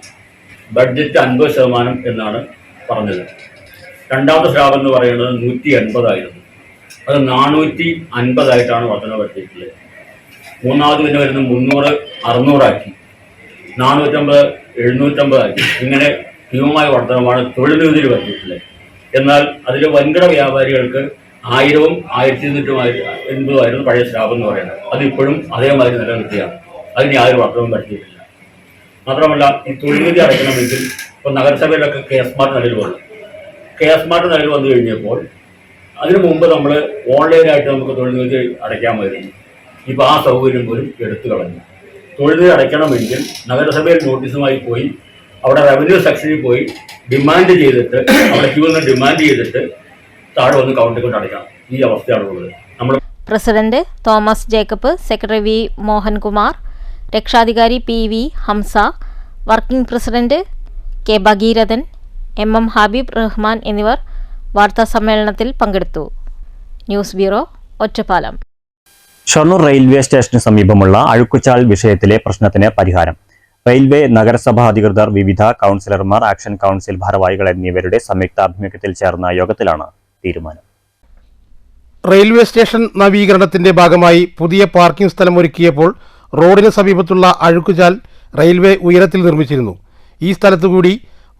ബഡ്ജറ്റ് 50% എന്നാണ് പറഞ്ഞത്. രണ്ടാമത്തെ സ്ലാബ് എന്ന് പറയുന്നത് 180 ആയിരുന്നു. അത് 450 വർധന വരുത്തിയിട്ടുള്ളത്. മൂന്നാമത് പിന്നെ വരുന്നത് 300 600 ആക്കി, 450 750 ആക്കി. ഇങ്ങനെ ഭീമമായ വർധനമാണ് തൊഴിൽ നികുതിയിൽ വരുത്തിയിട്ടുള്ളത്. എന്നാൽ അതിൽ വൻകിട വ്യാപാരികൾക്ക് 1000-ഉം 1280 പഴയ സ്ലാബ് എന്ന് പറയുന്നത്. അതിപ്പോഴും അതേമാതിരി നിലനിർത്തിയാണ്. അതിന് യാതൊരു വർധനവും വരുത്തിയിട്ടില്ല. മാത്രമല്ല, ഈ തൊഴിൽ നികുതി അടയ്ക്കണമെങ്കിൽ ഇപ്പോൾ നഗരസഭയിലൊക്കെ KSMART നിലവിൽ വന്നു. KSMART നിലവിൽ വന്നു കഴിഞ്ഞപ്പോൾ അതിനു മുമ്പ് നമ്മൾ ഓൺലൈനായിട്ട് നമുക്ക് തൊഴിൽ നികുതി അടയ്ക്കാമായിരുന്നു. ഇപ്പോൾ ആ സൗകര്യം പോലും എടുത്തു കളഞ്ഞു. തൊഴിൽ നികുതി അടയ്ക്കണമെങ്കിൽ നഗരസഭയിൽ നോട്ടീസുമായി പോയി അവിടെ റവന്യൂ സെക്ഷനിൽ പോയി ഡിമാൻഡ് ചെയ്തിട്ട് അവിടെ ക്യൂ നിന്ന് ഡിമാൻഡ് ചെയ്തിട്ട് താഴെ വന്ന് കൗണ്ടിൽ കൊണ്ട് അടയ്ക്കണം. ഈ അവസ്ഥയാണുള്ളത്. നമ്മൾ president Thomas Jacob, secretary V Mohankumar, രക്ഷാധികാരി PV Hamsa, working president K Bhagirathan, MM Habeeb Rahman എന്നിവർ വാർത്താസമ്മേളനത്തിൽ പങ്കെടുത്തു. News bureau, Ottapalam. Shoranur railway സ്റ്റേഷന് സമീപമുള്ള അഴുക്കുചാൽ വിഷയത്തിലെ പ്രശ്നത്തിന് പരിഹാരം. റെയിൽവേ, നഗരസഭാ അധികൃതർ, വിവിധ കൗൺസിലർമാർ, ആക്ഷൻ കൗൺസിൽ ഭാരവാഹികൾ എന്നിവരുടെ സംയുക്ത ആഭിമുഖ്യത്തിൽ ചേർന്ന യോഗത്തിലാണ് തീരുമാനം. റെയിൽവേ സ്റ്റേഷൻ നവീകരണത്തിന്റെ ഭാഗമായി പുതിയ പാർക്കിംഗ് സ്ഥലം ഒരുക്കിയപ്പോൾ റോഡിന് സമീപത്തുള്ള അഴുക്കുചാൽ റെയിൽവേ ഉയരത്തിൽ നിർമ്മിച്ചിരുന്നു. ഈ സ്ഥലത്തുകൂടി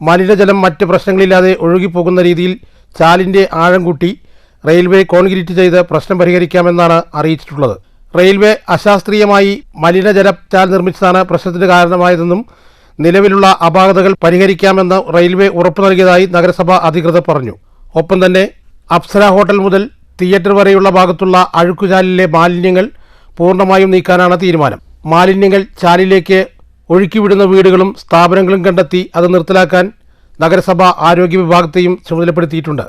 മലിനജലം മറ്റ് പ്രശ്നങ്ങളില്ലാതെ ഒഴുകിപ്പോകുന്ന രീതിയിൽ ചാലിന്റെ ആഴം കൂട്ടി റെയിൽവേ കോൺക്രീറ്റ് ചെയ്ത് പ്രശ്നം പരിഹരിക്കാമെന്നാണ് അറിയിച്ചിട്ടുള്ളത്. റെയിൽവേ അശാസ്ത്രീയമായി മലിനജല ചാൽ നിർമ്മിച്ചതാണ് പ്രശ്നത്തിന് കാരണമായതെന്നും നിലവിലുള്ള അപാകതകൾ പരിഹരിക്കാമെന്ന് റെയിൽവേ ഉറപ്പു നൽകിയതായി നഗരസഭാ അധികൃതർ പറഞ്ഞു. ഒപ്പം തന്നെ അപ്സര ഹോട്ടൽ മുതൽ തിയേറ്റർ വരെയുള്ള ഭാഗത്തുള്ള അഴുക്കുചാലിലെ മാലിന്യങ്ങൾ പൂർണ്ണമായും നീക്കാനാണ് തീരുമാനം. മാലിന്യങ്ങൾ ചാലിലേക്ക് ഒഴുക്കിവിടുന്ന വീടുകളും സ്ഥാപനങ്ങളും കണ്ടെത്തി അത് നിർത്തലാക്കാൻ നഗരസഭ ആരോഗ്യ വിഭാഗത്തെയും ചുമതലപ്പെടുത്തിയിട്ടുണ്ട്.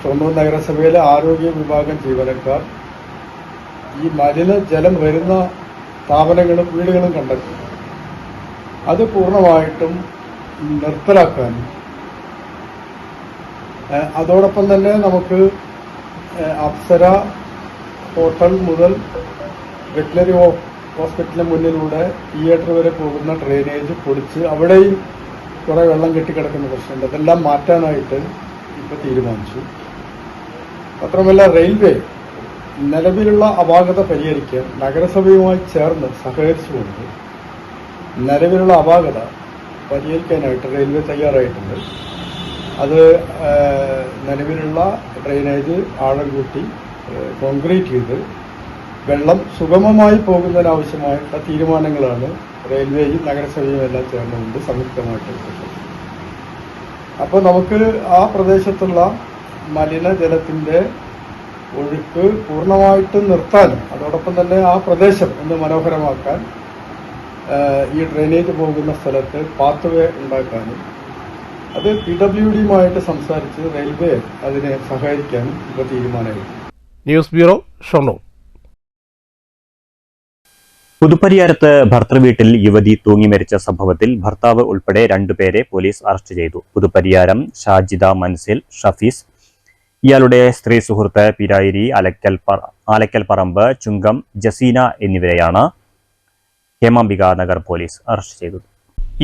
ഷൊർണൂർ നഗരസഭയിലെ ആരോഗ്യ വിഭാഗം ജീവനക്കാർ ഈ മലിനജലം വരുന്ന സ്ഥാപനങ്ങളും വീടുകളും കണ്ടെത്തി അത് പൂർണ്ണമായിട്ടും നിർത്തലാക്കാനും അതോടൊപ്പം തന്നെ നമുക്ക് അപ്സര ഹോട്ടൽ മുതൽ വെറ്റിനറി ഹോസ്പിറ്റലിന് മുന്നിലൂടെ തിയേറ്റർ വരെ പോകുന്ന ഡ്രെയിനേജ് പൊളിച്ച് അവിടെയും കുറേ വെള്ളം കെട്ടിക്കിടക്കുന്ന പ്രശ്നമുണ്ട്. അതെല്ലാം മാറ്റാനായിട്ട് ഇപ്പോൾ തീരുമാനിച്ചു. മാത്രമല്ല റെയിൽവേ നിലവിലുള്ള അപാകത പരിഹരിക്കാൻ നഗരസഭയുമായി ചേർന്ന് സഹകരിച്ചുകൊണ്ട് നിലവിലുള്ള അപാകത പരിഹരിക്കാനായിട്ട് റെയിൽവേ തയ്യാറായിട്ടുണ്ട്. അത് നിലവിലുള്ള ഡ്രെയിനേജ് ആഴം കൂട്ടി കോൺക്രീറ്റ് ചെയ്ത് വെള്ളം സുഗമമായി പോകുന്നതിനാവശ്യമായിട്ടുള്ള തീരുമാനങ്ങളാണ് റെയിൽവേയും നഗരസഭയും എല്ലാം ചേർന്നുകൊണ്ട് സംയുക്തമായിട്ട് എടുക്കുന്നത്. അപ്പോൾ നമുക്ക് ആ പ്രദേശത്തുള്ള മലിനജലത്തിൻ്റെ ഒഴുക്ക് പൂർണ്ണമായിട്ടും നിർത്താനും അതോടൊപ്പം തന്നെ ആ പ്രദേശം ഒന്ന് മനോഹരമാക്കാൻ ഈ ഡ്രെയിനേജ് പോകുന്ന സ്ഥലത്ത് പാത്വേ ഉണ്ടാക്കാനും അത് PWDയുമായിട്ട് സംസാരിച്ച് റെയിൽവേ അതിനെ സഹായിക്കാനും ഇപ്പോൾ തീരുമാനമായി. News bureau, Shoranur. പുതുപ്പരിയാരത്ത് ഭർതൃവീട്ടിൽ യുവതി തൂങ്ങി മരിച്ച സംഭവത്തിൽ ഭർത്താവ് ഉൾപ്പെടെ 2 പേരെ പോലീസ് അറസ്റ്റ് ചെയ്തു. പുതുപ്പരിയാരം ഷാജിദ മൻസിൽ ഷഫീസ്, ഇയാളുടെ സ്ത്രീ സുഹൃത്ത് പിരായിരി, ആലക്കൽ പറമ്പ് ചുങ്കം ജസീന എന്നിവരെയാണ് ഹേമാംബിക നഗർ പോലീസ് അറസ്റ്റ് ചെയ്തത്.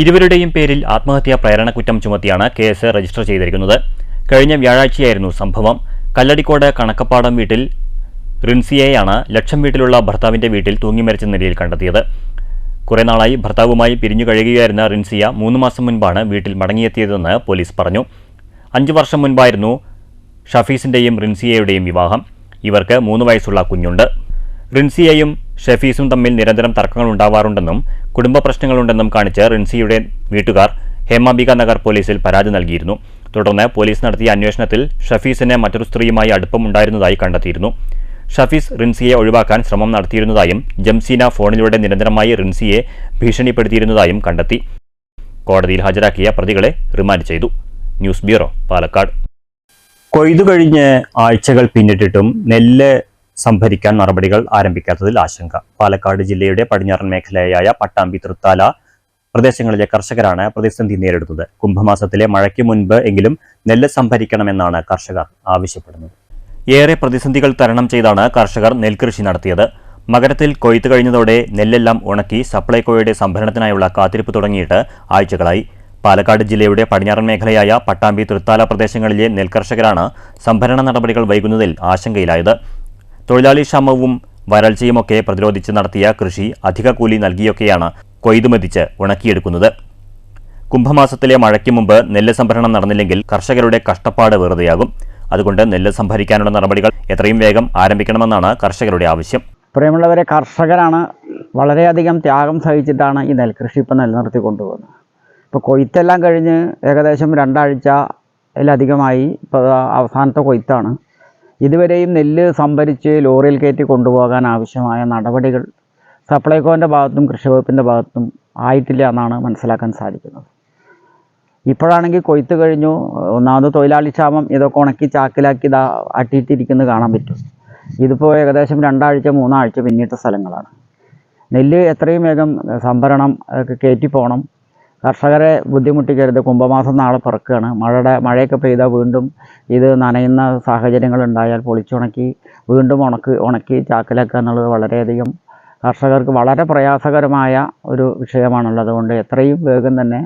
ഇരുവരുടെയും പേരിൽ ആത്മഹത്യാ പ്രേരണ കുറ്റം ചുമത്തിയാണ് കേസ് രജിസ്റ്റർ ചെയ്തിരിക്കുന്നത്. കഴിഞ്ഞ വ്യാഴാഴ്ചയായിരുന്നു സംഭവം. കല്ലടിക്കോട് കണക്കപ്പാടം വീട്ടിൽ റിൻസിയെയാണ് ലക്ഷം വീട്ടിലുള്ള ഭർത്താവിന്റെ വീട്ടിൽ തൂങ്ങി മരിച്ച നിലയിൽ കണ്ടെത്തിയത്. കുറെ നാളായി ഭർത്താവുമായി പിരിഞ്ഞു കഴിയുകയായിരുന്ന റിൻസിയ 3 മാസം മുൻപാണ് വീട്ടിൽ മടങ്ങിയെത്തിയതെന്ന് പോലീസ് പറഞ്ഞു. 5 വർഷം മുൻപായിരുന്നു ഷഫീസിന്റെയും റിൻസിയയുടെയും വിവാഹം. ഇവർക്ക് 3 വയസ്സുള്ള കുഞ്ഞുണ്ട്. റിൻസിയയും ഷഫീസും തമ്മിൽ നിരന്തരം തർക്കങ്ങൾ ഉണ്ടാവാറുണ്ടെന്നും കുടുംബ പ്രശ്നങ്ങളുണ്ടെന്നും കാണിച്ച് റിൻസിയുടെ വീട്ടുകാർ ഹേമാംബിക നഗർ പോലീസിൽ പരാതി നൽകിയിരുന്നു. തുടർന്ന് പോലീസ് നടത്തിയ അന്വേഷണത്തിൽ ഷഫീസിന് മറ്റൊരു സ്ത്രീയുമായി അടുപ്പമുണ്ടായിരുന്നതായി കണ്ടെത്തിയിരുന്നു. ഷഫീസ് റിൻസിയെ ഒഴിവാക്കാൻ ശ്രമം നടത്തിയിരുന്നതായും ജംസീന ഫോണിലൂടെ നിരന്തരമായി റിൻസിയെ ഭീഷണിപ്പെടുത്തിയിരുന്നതായും കണ്ടെത്തി. കോടതിയിൽ ഹാജരാക്കിയ പ്രതികളെ റിമാൻഡ് ചെയ്തു. News bureau, Palakkad. കൊയ്തു കഴിഞ്ഞ് ആഴ്ചകൾ പിന്നിട്ടിട്ടും നെല്ല് സംഭരിക്കാൻ നടപടികൾ ആരംഭിക്കാത്തതിൽ ആശങ്ക. പാലക്കാട് ജില്ലയുടെ പടിഞ്ഞാറൻ മേഖലയായ പട്ടാമ്പി, തൃത്താല പ്രദേശങ്ങളിലെ കർഷകരാണ് പ്രതിസന്ധി നേരിടുന്നത്. കുംഭമാസത്തിലെ മഴയ്ക്ക് മുൻപ് എങ്കിലും നെല്ല് സംഭരിക്കണമെന്നാണ് കർഷകർ ആവശ്യപ്പെടുന്നത്. ഏറെ പ്രതിസന്ധികൾ തരണം ചെയ്താണ് കർഷകർ നെൽകൃഷി നടത്തിയത്. മകരത്തിൽ കൊയ്ത്ത് കഴിഞ്ഞതോടെ നെല്ലെല്ലാം ഉണക്കി സപ്ലൈകോയുടെ സംഭരണത്തിനായുള്ള കാത്തിരിപ്പ് തുടങ്ങിയിട്ട് ആഴ്ചകളായി. പാലക്കാട് ജില്ലയുടെ പടിഞ്ഞാറൻ മേഖലയായ പട്ടാമ്പി, തൃത്താല പ്രദേശങ്ങളിലെ നെൽകർഷകരാണ് സംഭരണ നടപടികൾ വൈകുന്നതിൽ ആശങ്കയിലായത്. തൊഴിലാളി ക്ഷാമവും വരൾച്ചയുമൊക്കെ പ്രതിരോധിച്ച് നടത്തിയ കൃഷി അധിക കൂലി നൽകിയൊക്കെയാണ് കൊയ്തുമെതിച്ച് ഉണക്കിയെടുക്കുന്നത്. കുംഭമാസത്തിലെ മഴയ്ക്ക് മുമ്പ് നെല്ല് സംഭരണം നടന്നില്ലെങ്കിൽ കർഷകരുടെ കഷ്ടപ്പാട് വെറുതെയാകും. അതുകൊണ്ട് നെല്ല് സംഭരിക്കാനുള്ള നടപടികൾ എത്രയും വേഗം ആരംഭിക്കണമെന്നാണ് കർഷകരുടെ ആവശ്യം. പ്രിയമുള്ളവരെ, കർഷകരാണ് വളരെയധികം ത്യാഗം സഹിച്ചിട്ടാണ് ഈ നെൽകൃഷി ഇപ്പം നിലനിർത്തി കൊണ്ടുപോകുന്നത്. ഇപ്പോൾ കൊയ്ത്തെല്ലാം കഴിഞ്ഞ് ഏകദേശം 2 ആഴ്ചയിലധികമായി. ഇപ്പോൾ അവസാനത്തെ കൊയ്ത്താണ്. ഇതുവരെയും നെല്ല് സംഭരിച്ച് ലോറിയിൽ കയറ്റി കൊണ്ടുപോകാൻ ആവശ്യമായ നടപടികൾ സപ്ലൈകോൻ്റെ ഭാഗത്തും കൃഷി വകുപ്പിൻ്റെ ഭാഗത്തും ആയിട്ടില്ല എന്നാണ് മനസ്സിലാക്കാൻ സാധിക്കുന്നത്. ഇപ്പോഴാണെങ്കിൽ കൊയ്ത്ത് കഴിഞ്ഞു. ഒന്നാമത് തൊഴിലാളി ക്ഷാമം, ഇതൊക്കെ ഉണക്കി ചാക്കിലാക്കി അട്ടിയിട്ടിരിക്കുന്നത് കാണാൻ പറ്റും. ഇതിപ്പോൾ ഏകദേശം 2 ആഴ്ച 3 ആഴ്ച പിന്നിട്ട സ്ഥലങ്ങളാണ്. നെല്ല് എത്രയും വേഗം സംഭരണം കയറ്റി പോകണം. കർഷകരെ ബുദ്ധിമുട്ടിക്കരുത്. കുംഭമാസം നാളെ പിറക്കുകയാണ്. മഴയൊക്കെ പെയ്താൽ വീണ്ടും ഇത് നനയുന്ന സാഹചര്യങ്ങളുണ്ടായാൽ പൊളിച്ചുണക്കി വീണ്ടും ഉണക്കി ചാക്കിലാക്കുക എന്നുള്ളത് വളരെയധികം കർഷകർക്ക് വളരെ പ്രയാസകരമായ ഒരു വിഷയമാണുള്ളത്. അതുകൊണ്ട് എത്രയും വേഗം തന്നെ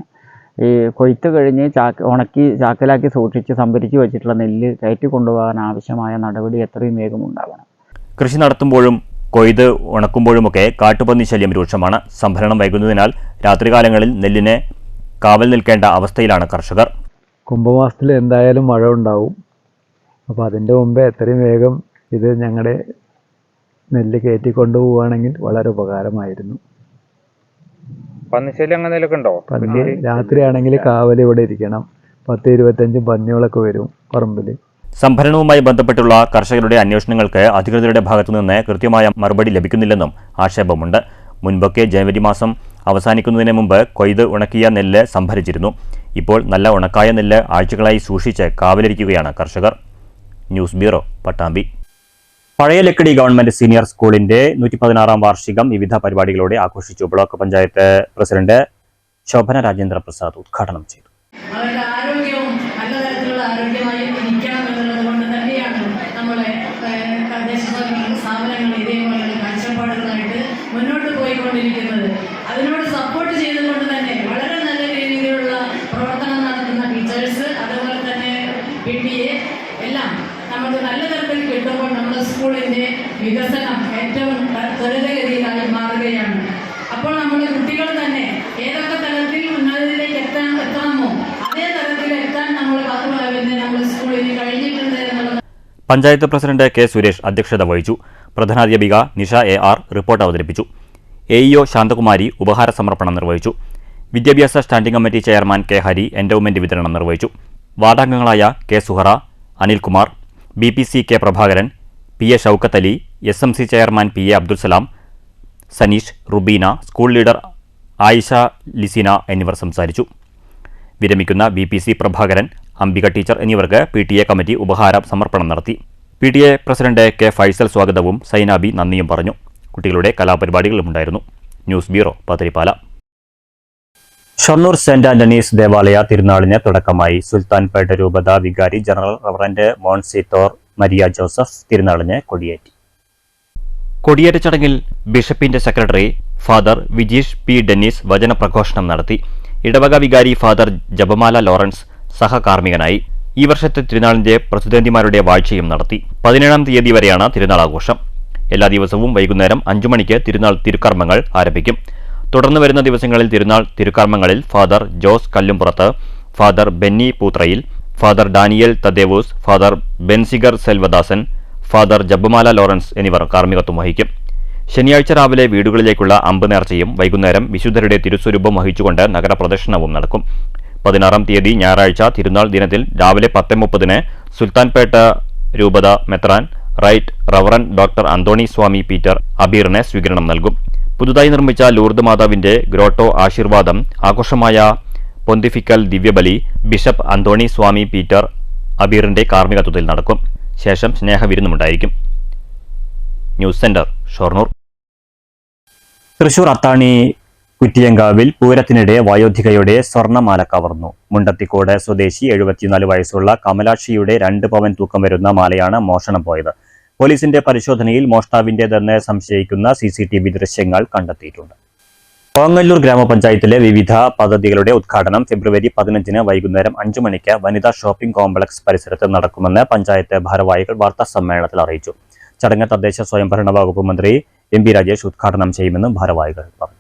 ഈ കൊയ്ത്ത് കഴിഞ്ഞ് ഉണക്കി ചാക്കിലാക്കി സൂക്ഷിച്ച് സംഭരിച്ച് വെച്ചിട്ടുള്ള നെല്ല് കയറ്റി കൊണ്ടുപോകാൻ ആവശ്യമായ നടപടി എത്രയും വേഗം ഉണ്ടാകണം. കൃഷി നടത്തുമ്പോഴും കൊയ്ത് ഉണക്കുമ്പോഴുമൊക്കെ കാട്ടുപന്നി ശല്യം രൂക്ഷമാണ്. സംഭരണം വൈകുന്നതിനാൽ രാത്രികാലങ്ങളിൽ നെല്ലിനെ കാവൽ നിൽക്കേണ്ട അവസ്ഥയിലാണ് കർഷകർ. കുംഭമാസത്തിൽ എന്തായാലും മഴ ഉണ്ടാവും. അപ്പോൾ അതിൻ്റെ മുമ്പേ എത്രയും വേഗം ഇത് ഞങ്ങളുടെ നെല്ല് കയറ്റിക്കൊണ്ടുപോവുകയാണെങ്കിൽ വളരെ ഉപകാരമായിരുന്നു. പന്നിശല്യം അങ്ങനെ ഉണ്ടോ? പന്നി രാത്രിയാണെങ്കിൽ കാവൽ ഇവിടെ ഇരിക്കണം. 10-25 പന്നികളൊക്കെ വരും പറമ്പിൽ. സംഭരണവുമായി ബന്ധപ്പെട്ടുള്ള കർഷകരുടെ അന്വേഷണങ്ങൾക്ക് അധികൃതരുടെ ഭാഗത്തുനിന്ന് കൃത്യമായ മറുപടി ലഭിക്കുന്നില്ലെന്നും ആക്ഷേപമുണ്ട്. മുൻപൊക്കെ ജനുവരി മാസം അവസാനിക്കുന്നതിന് മുമ്പ് കൊയ്ത് ഉണക്കിയ നെല്ല് സംഭരിച്ചിരുന്നു. ഇപ്പോൾ നല്ല ഉണക്കായ നെല്ല് ആഴ്ചകളായി സൂക്ഷിച്ച് കാവലിരിക്കുകയാണ് കർഷകർ. News bureau, Pattambi. പഴയ ലക്കിടി ഗവൺമെന്റ് സീനിയർ സ്കൂളിന്റെ 116ാം വാർഷികം വിവിധ പരിപാടികളോടെ ആഘോഷിച്ചു. ബ്ലോക്ക് പഞ്ചായത്ത് പ്രസിഡന്റ് ശോഭന രാജേന്ദ്ര പ്രസാദ് ഉദ്ഘാടനം ചെയ്തു. അവരുടെ ആരോഗ്യവും നല്ല തരത്തിലുള്ള ആരോഗ്യമായി ഇരിക്കണം എന്നുള്ളത് കൊണ്ട് തന്നെയാണ് നമ്മളെ തദ്ദേശ സ്ഥാപനങ്ങൾ ഇതേപോലെയുള്ള കാഴ്ചപ്പാടുകളായിട്ട് മുന്നോട്ട് പോയിക്കൊണ്ടിരിക്കുന്നത്. അതിനോട് സപ്പോർട്ട് ചെയ്തുകൊണ്ട് തന്നെ വളരെ നല്ല രീതിയിലുള്ള പ്രവർത്തനം നടത്തുന്ന ടീച്ചേഴ്സ്, അതുപോലെ തന്നെ PTA എല്ലാം നമുക്ക് നല്ല തരത്തിൽ കിട്ടുമ്പോൾ നമ്മുടെ സ്കൂളിൻ്റെ വികസനം ഏറ്റവും ത്വരിതഗതിയിലായി മാറുകയാണ്. അപ്പോൾ നമ്മുടെ കുട്ടികൾ തന്നെ ഏതൊക്കെ തലത്തിൽ ഉന്നതിയിലേക്ക് എത്തണമോ അതേ തലത്തിൽ എത്താൻ നമ്മുടെ സ്കൂളിന് കഴിഞ്ഞിട്ടുണ്ട് എന്നുള്ളത്. പഞ്ചായത്ത് പ്രസിഡന്റ് കെ സുരേഷ് അധ്യക്ഷത വഹിച്ചു. പ്രധാനാധ്യാപിക നിഷ AR റിപ്പോർട്ട് അവതരിപ്പിച്ചു. AEO ശാന്തകുമാരി ഉപഹാര സമർപ്പണം നിർവഹിച്ചു. വിദ്യാഭ്യാസ standing committee chairman K Hari endowment വിതരണം നിർവഹിച്ചു. വാർഡംഗങ്ങളായ K Suhara, Anilkumar, BPC K Prabhakaran, PA Shoukath Ali, SMC chairman PA Abdul Salam, Saneesh, Rubeena, school leader Ayisha Lisina എന്നിവർ സംസാരിച്ചു. വിരമിക്കുന്ന BPC പ്രഭാകരൻ, അംബിക ടീച്ചർ എന്നിവർക്ക് PTA കമ്മിറ്റി ഉപഹാര സമർപ്പണം നടത്തി. PTA പ്രസിഡന്റ് കെ ഫൈസൽ സ്വാഗതവും സൈനാബി നന്ദിയും പറഞ്ഞു. കുട്ടികളുടെ കലാപരിപാടികളുമുണ്ടായിരുന്നു. News bureau, Pathirippala. Shoranur saint Antony's ദേവാലയ തിരുനാളിന് തുടക്കമായി. സുൽത്താൻപേട്ട രൂപത വികാരി general reverend monsignor Maria Joseph തിരുനാളിന് കൊടിയേറ്റി. കൊടിയേറ്റ ചടങ്ങിൽ ബിഷപ്പിന്റെ secretary father Vijeesh P. Dennis വചനപ്രഘോഷണം നടത്തി. ഇടവക വികാരി ഫാദർ ജപമാല ലോറൻസ് സഹകാർമ്മികനായി. ഈ വർഷത്തെ തിരുനാളിന്റെ പ്രസിദ്ധന്തിമാരുടെ വാഴ്ചയും നടത്തി. 17-ാം തീയതി വരെയാണ് തിരുനാൾ ആഘോഷം. എല്ലാ ദിവസവും വൈകുന്നേരം 5 മണിക്ക് തിരുനാൾ തിരുക്കർമ്മങ്ങൾ ആരംഭിക്കും. തുടർന്ന് വരുന്ന ദിവസങ്ങളിൽ തിരുനാൾ തിരുക്കർമ്മങ്ങളിൽ father Jose Kallumpurath, father Benny Poothrayil, father Daniel Thaddeus, father Benziger Selvadasan, father Japamala Lawrence എന്നിവർ കാർമ്മികത്വം വഹിക്കും. ശനിയാഴ്ച രാവിലെ വീടുകളിലേക്കുള്ള അമ്പ് നേർച്ചയും വൈകുന്നേരം വിശുദ്ധരുടെ തിരുസ്വരൂപം വഹിച്ചുകൊണ്ട് നഗരപ്രദക്ഷിണവും നടക്കും. 16-ാം തീയതി ഞായറാഴ്ച തിരുനാൾ ദിനത്തിൽ രാവിലെ 10:30 സുൽത്താൻപേട്ട രൂപത മെത്രാൻ right reverend doctor Anthony Swamy Peter അബീറിന് സ്വീകരണം നൽകും. പുതുതായി നിർമ്മിച്ച ലൂർദ് മാതാവിന്റെ ഗ്രോട്ടോ ആശീർവാദം ആഘോഷമായ പൊന്തിഫിക്കൽ ദിവ്യബലി ബിഷപ്പ് അന്തോണി സ്വാമി പീറ്റർ അബീറിന്റെ കാർമ്മികത്വത്തിൽ നടക്കും. ശേഷം സ്നേഹവിരുന്നുമുണ്ടായിരിക്കും. News centre, Shoranur. തൃശൂർ അത്താണി കുറ്റിയങ്കാവിൽ പൂരത്തിനിടെ വയോധികയുടെ സ്വർണ്ണമാല കവർന്നു. മുണ്ടത്തിക്കോട് സ്വദേശി 74 വയസ്സുള്ള കമലാക്ഷിയുടെ 2 പവൻ തൂക്കം വരുന്ന മാലയാണ് മോഷണം പോയത്. പോലീസിന്റെ പരിശോധനയിൽ മോഷ്ടാവിന്റേതെന്ന് സംശയിക്കുന്ന CCTV ദൃശ്യങ്ങൾ കണ്ടെത്തിയിട്ടുണ്ട്. കോങ്ങല്ലൂർ ഗ്രാമപഞ്ചായത്തിലെ വിവിധ പദ്ധതികളുടെ ഉദ്ഘാടനം ഫെബ്രുവരി 15 വൈകുന്നേരം 5 മണിക്ക് വനിതാ ഷോപ്പിംഗ് കോംപ്ലക്സ് പരിസരത്ത് നടക്കുമെന്ന് പഞ്ചായത്ത് ഭാരവാഹികൾ വാർത്താസമ്മേളനത്തിൽ അറിയിച്ചു. ചടങ്ങ് തദ്ദേശ സ്വയംഭരണ വകുപ്പ് മന്ത്രി MP രാജേഷ് ഉദ്ഘാടനം ചെയ്യുമെന്നും ഭാരവാഹികൾ പറഞ്ഞു.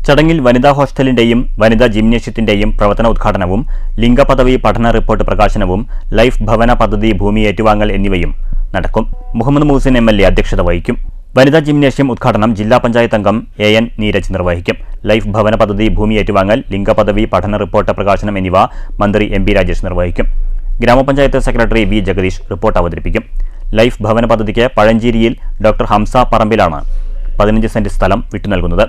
ചടങ്ങിൽ വനിതാ ഹോസ്റ്റലിന്റെയും വനിതാ ജിംനേഷ്യത്തിന്റെയും പ്രവർത്തന ഉദ്ഘാടനവും ലിംഗപദവി പഠന റിപ്പോർട്ട് പ്രകാശനവും ലൈഫ് ഭവന പദ്ധതി ഭൂമി ഏറ്റുവാങ്ങൽ എന്നിവയും നടക്കും. മുഹമ്മദ് മൂസിൻ MLA അധ്യക്ഷത വഹിക്കും. വനിതാ ജിംനേഷ്യം ഉദ്ഘാടനം ജില്ലാ പഞ്ചായത്ത് അംഗം AN നീരജ് നിർവഹിക്കും. ലൈഫ് ഭവന പദ്ധതി ഭൂമി ഏറ്റുവാങ്ങൽ ലിംഗപദവി പഠന റിപ്പോർട്ട് പ്രകാശനം എന്നിവ മന്ത്രി MP രാജേഷ് നിർവഹിക്കും. ഗ്രാമപഞ്ചായത്ത് സെക്രട്ടറി V. ജഗദീഷ് റിപ്പോർട്ട് അവതരിപ്പിക്കും. ലൈഫ് ഭവന പദ്ധതിക്ക് പഴഞ്ചേരിയിൽ ഡോക്ടർ ഹംസ പറമ്പിലാണ് 15 സെന്റ് സ്ഥലം വിട്ടുനൽകുന്നത്.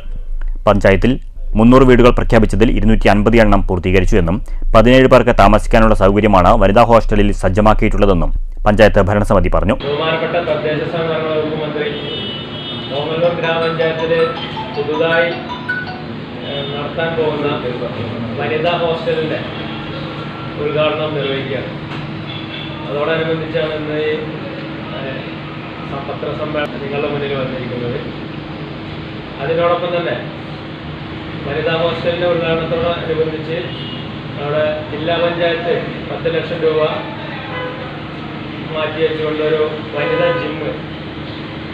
പഞ്ചായത്തിൽ 300 വീടുകൾ പ്രഖ്യാപിച്ചതിൽ 250 എണ്ണം പൂർത്തീകരിച്ചു എന്നും 17 പേർക്ക് താമസിക്കാനുള്ള സൗകര്യമാണ് വനിതാ ഹോസ്റ്റലിൽ സജ്ജമാക്കിയിട്ടുള്ളതെന്നും പഞ്ചായത്ത് ഭരണസമിതി പറഞ്ഞു. ബഹുമാനപ്പെട്ട തദ്ദേശ സ്വയംഭരണ വകുപ്പ് മന്ത്രി കോങ്ങല്ലൂർ ഗ്രാമപഞ്ചായത്തിൽ പുതുതായി നടത്താൻ പോകുന്ന വനിതാ ഹോസ്റ്റലിൻ്റെ ഉദ്ഘാടനം നിർവഹിക്കുകയാണ്. അതോടനുബന്ധിച്ചാണ് ഇന്ന് ഈ പത്രസമ്മേളനം നിങ്ങളുടെ മുന്നിൽ വന്നിരിക്കുന്നത്. അതിനോടൊപ്പം തന്നെ വനിതാ ഹോസ്റ്റലിൻ്റെ ഉദ്ഘാടനത്തോടനുബന്ധിച്ച് നമ്മുടെ ജില്ലാ പഞ്ചായത്ത് 10 ലക്ഷം രൂപ മാറ്റി വെച്ചുകൊണ്ടൊരു വനിതാ ജിമ്മ്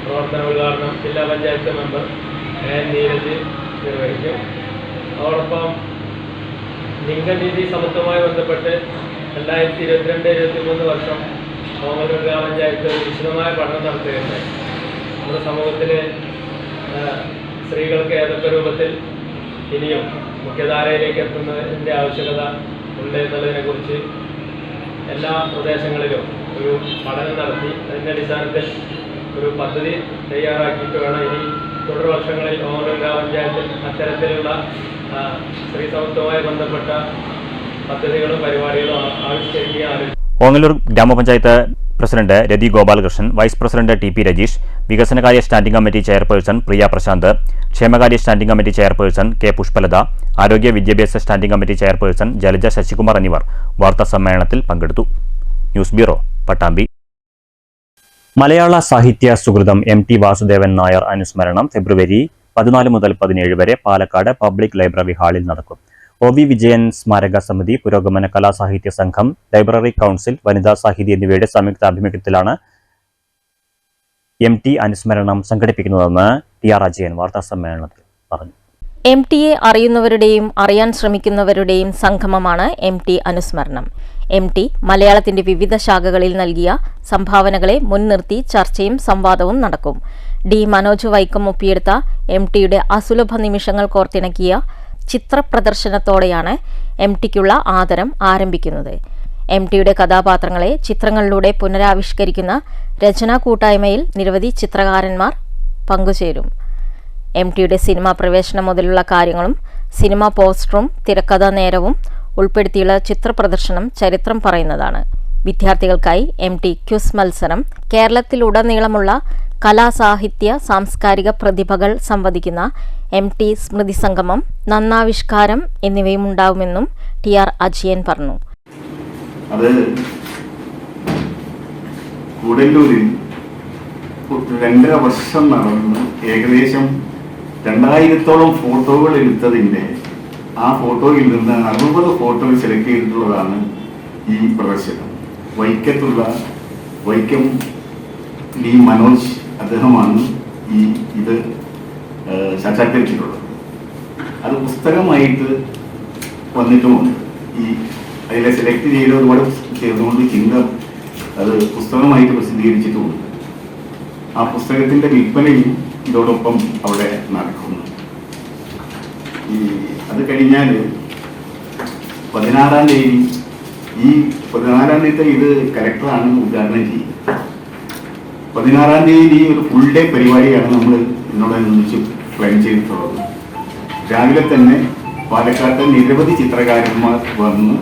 പ്രവർത്തന ഉദ്ഘാടനം ജില്ലാ പഞ്ചായത്ത് മെമ്പർ നീരജ് നിർവഹിക്കും. അതോടൊപ്പം ലിംഗനീതി സമത്വവുമായി ബന്ധപ്പെട്ട് 2022-23 വർഷം ഓങ്ങല്ലൂർ ഗ്രാമപഞ്ചായത്ത് വിശദമായ പഠനം നടത്തുകയുണ്ടായി. നമ്മുടെ സമൂഹത്തിൽ സ്ത്രീകൾക്ക് ഏതൊക്കെ രൂപത്തിൽ ഇനിയും മുഖ്യധാരയിലേക്ക് എത്തുന്നതിൻ്റെ ആവശ്യകത ഉണ്ട് എന്നുള്ളതിനെക്കുറിച്ച് എല്ലാ പ്രദേശങ്ങളിലും ഒരു പഠനം നടത്തി അതിൻ്റെ അടിസ്ഥാനത്തിൽ ഒരു പദ്ധതി തയ്യാറാക്കിയിട്ട് വേണം ഇനി തുടർ വർഷങ്ങളിൽ ഓങ്ങല്ലൂർ ഗ്രാമപഞ്ചായത്തിൽ അത്തരത്തിലുള്ള സ്ത്രീ സമത്വവുമായി ബന്ധപ്പെട്ട പദ്ധതികളും പരിപാടികളും ആവിഷ്കരിക്കുകയാണ്. ഓങ്ങല്ലൂർ ഗ്രാമപഞ്ചായത്ത് president Rathi Gopalakrishnan, vice president T P Rajeesh, വികസനകാര്യ standing committee chairperson Priya Prashanth, ക്ഷേമകാര്യ standing committee chairperson K Pushpalatha, ആരോഗ്യ വിദ്യാഭ്യാസ standing committee chairperson Jalaja Sasikumar എന്നിവർ വാർത്താ സമ്മേളനത്തിൽ പങ്കെടുത്തു. News bureau, Pattambi. മലയാള സാഹിത്യ സുഹൃതം MT വാസുദേവൻ നായർ അനുസ്മരണം ഫെബ്രുവരി 14 മുതൽ 17 വരെ പാലക്കാട് പബ്ലിക് ലൈബ്രറി ഹാളിൽ നടക്കും. OV വിജയൻ സ്മാരക സമിതി, പുരോഗമന കലാസാഹിത്യ സംഘം, ലൈബ്രറി കൗൺസിൽ, വനിതാ സാഹിതി എന്നിവയുടെ സംയുക്താഭിമുഖ്യത്തിലാണ് MT അനുസ്മരണം സംഘടിപ്പിക്കുന്നതെന്ന് TR അജയൻ വാർത്താസമ്മേളനത്തിൽ പറഞ്ഞു. MTയെ അറിയുന്നവരുടെയും അറിയാൻ ശ്രമിക്കുന്നവരുടെയും സംഗമമാണ് MT അനുസ്മരണം. MT മലയാളത്തിന്റെ വിവിധ ശാഖകളിൽ നൽകിയ സംഭാവനകളെ മുൻനിർത്തി ചർച്ചയും സംവാദവും നടക്കും. D മനോജ് വൈക്കം ഒപ്പിയെടുത്ത MTയുടെ അസുലഭ നിമിഷങ്ങൾ കോർത്തിണക്കിയ ചിത്രപ്രദർശനത്തോടെയാണ് MTക്കുള്ള ആദരം ആരംഭിക്കുന്നത്. MTയുടെ കഥാപാത്രങ്ങളെ ചിത്രങ്ങളിലൂടെ പുനരാവിഷ്കരിക്കുന്ന രചനാ കൂട്ടായ്മയിൽ നിരവധി ചിത്രകാരന്മാർ പങ്കുചേരും. MTയുടെ സിനിമാ പ്രവേശനം മുതലുള്ള കാര്യങ്ങളും സിനിമാ പോസ്റ്ററും തിരക്കഥാ നേരവും ഉൾപ്പെടുത്തിയുള്ള ചിത്രപ്രദർശനം ചരിത്രം പറയുന്നതാണ്. വിദ്യാർത്ഥികൾക്കായി MT ക്വിസ് മത്സരം, കേരളത്തിലുടനീളമുള്ള കലാസാഹിത്യ സാംസ്കാരിക പ്രതിഭകൾ സംവദിക്കുന്ന MT സ്മൃതി സംഗമം, നന്നാവിഷ്കാരം എന്നിവയും ഉണ്ടാവുമെന്നും TR അജയൻ പറഞ്ഞു. അത് കൂടല്ലൂരിൽ 2.5 വർഷം നടന്ന് ഏകദേശം 2000-ഓളം ഫോട്ടോകൾ എടുത്തതിൻ്റെ ആ ഫോട്ടോയിൽ നിന്ന് 60 ഫോട്ടോകൾ സെലക്ട് ചെയ്തിട്ടുള്ളതാണ് ഈ പ്രദർശനം. വൈക്കം D മനോജ് അദ്ദേഹമാണ് ഇത് സാക്ഷാത്കരിച്ചിട്ടുള്ളത്. അത് പുസ്തകമായിട്ട് വന്നിട്ടുമുണ്ട്. അതിലെ സെലക്ട് ചെയ്ത ഒരുപാട് ചേർന്നുകൊണ്ട് അത് പുസ്തകമായിട്ട് പ്രസിദ്ധീകരിച്ചിട്ടുമുണ്ട്. ആ പുസ്തകത്തിൻ്റെ വിൽപ്പനയും ഇതോടൊപ്പം അവിടെ നടക്കുന്നു. അത് കഴിഞ്ഞാൽ 16-ാം തീയതി ഇത് കലക്ടറാണ് ഉദ്ഘാടനം ചെയ്യുന്നത്. 16-ാം തീയതി ഒരു ഫുൾ ഡേ പരിപാടിയാണ് നമ്മൾ ഇതിനോടനുബന്ധിച്ച് പ്ലാൻ ചെയ്തിട്ടുള്ളത്. രാവിലെ തന്നെ പാലക്കാട്ട് നിരവധി ചിത്രകാരന്മാർ വന്ന്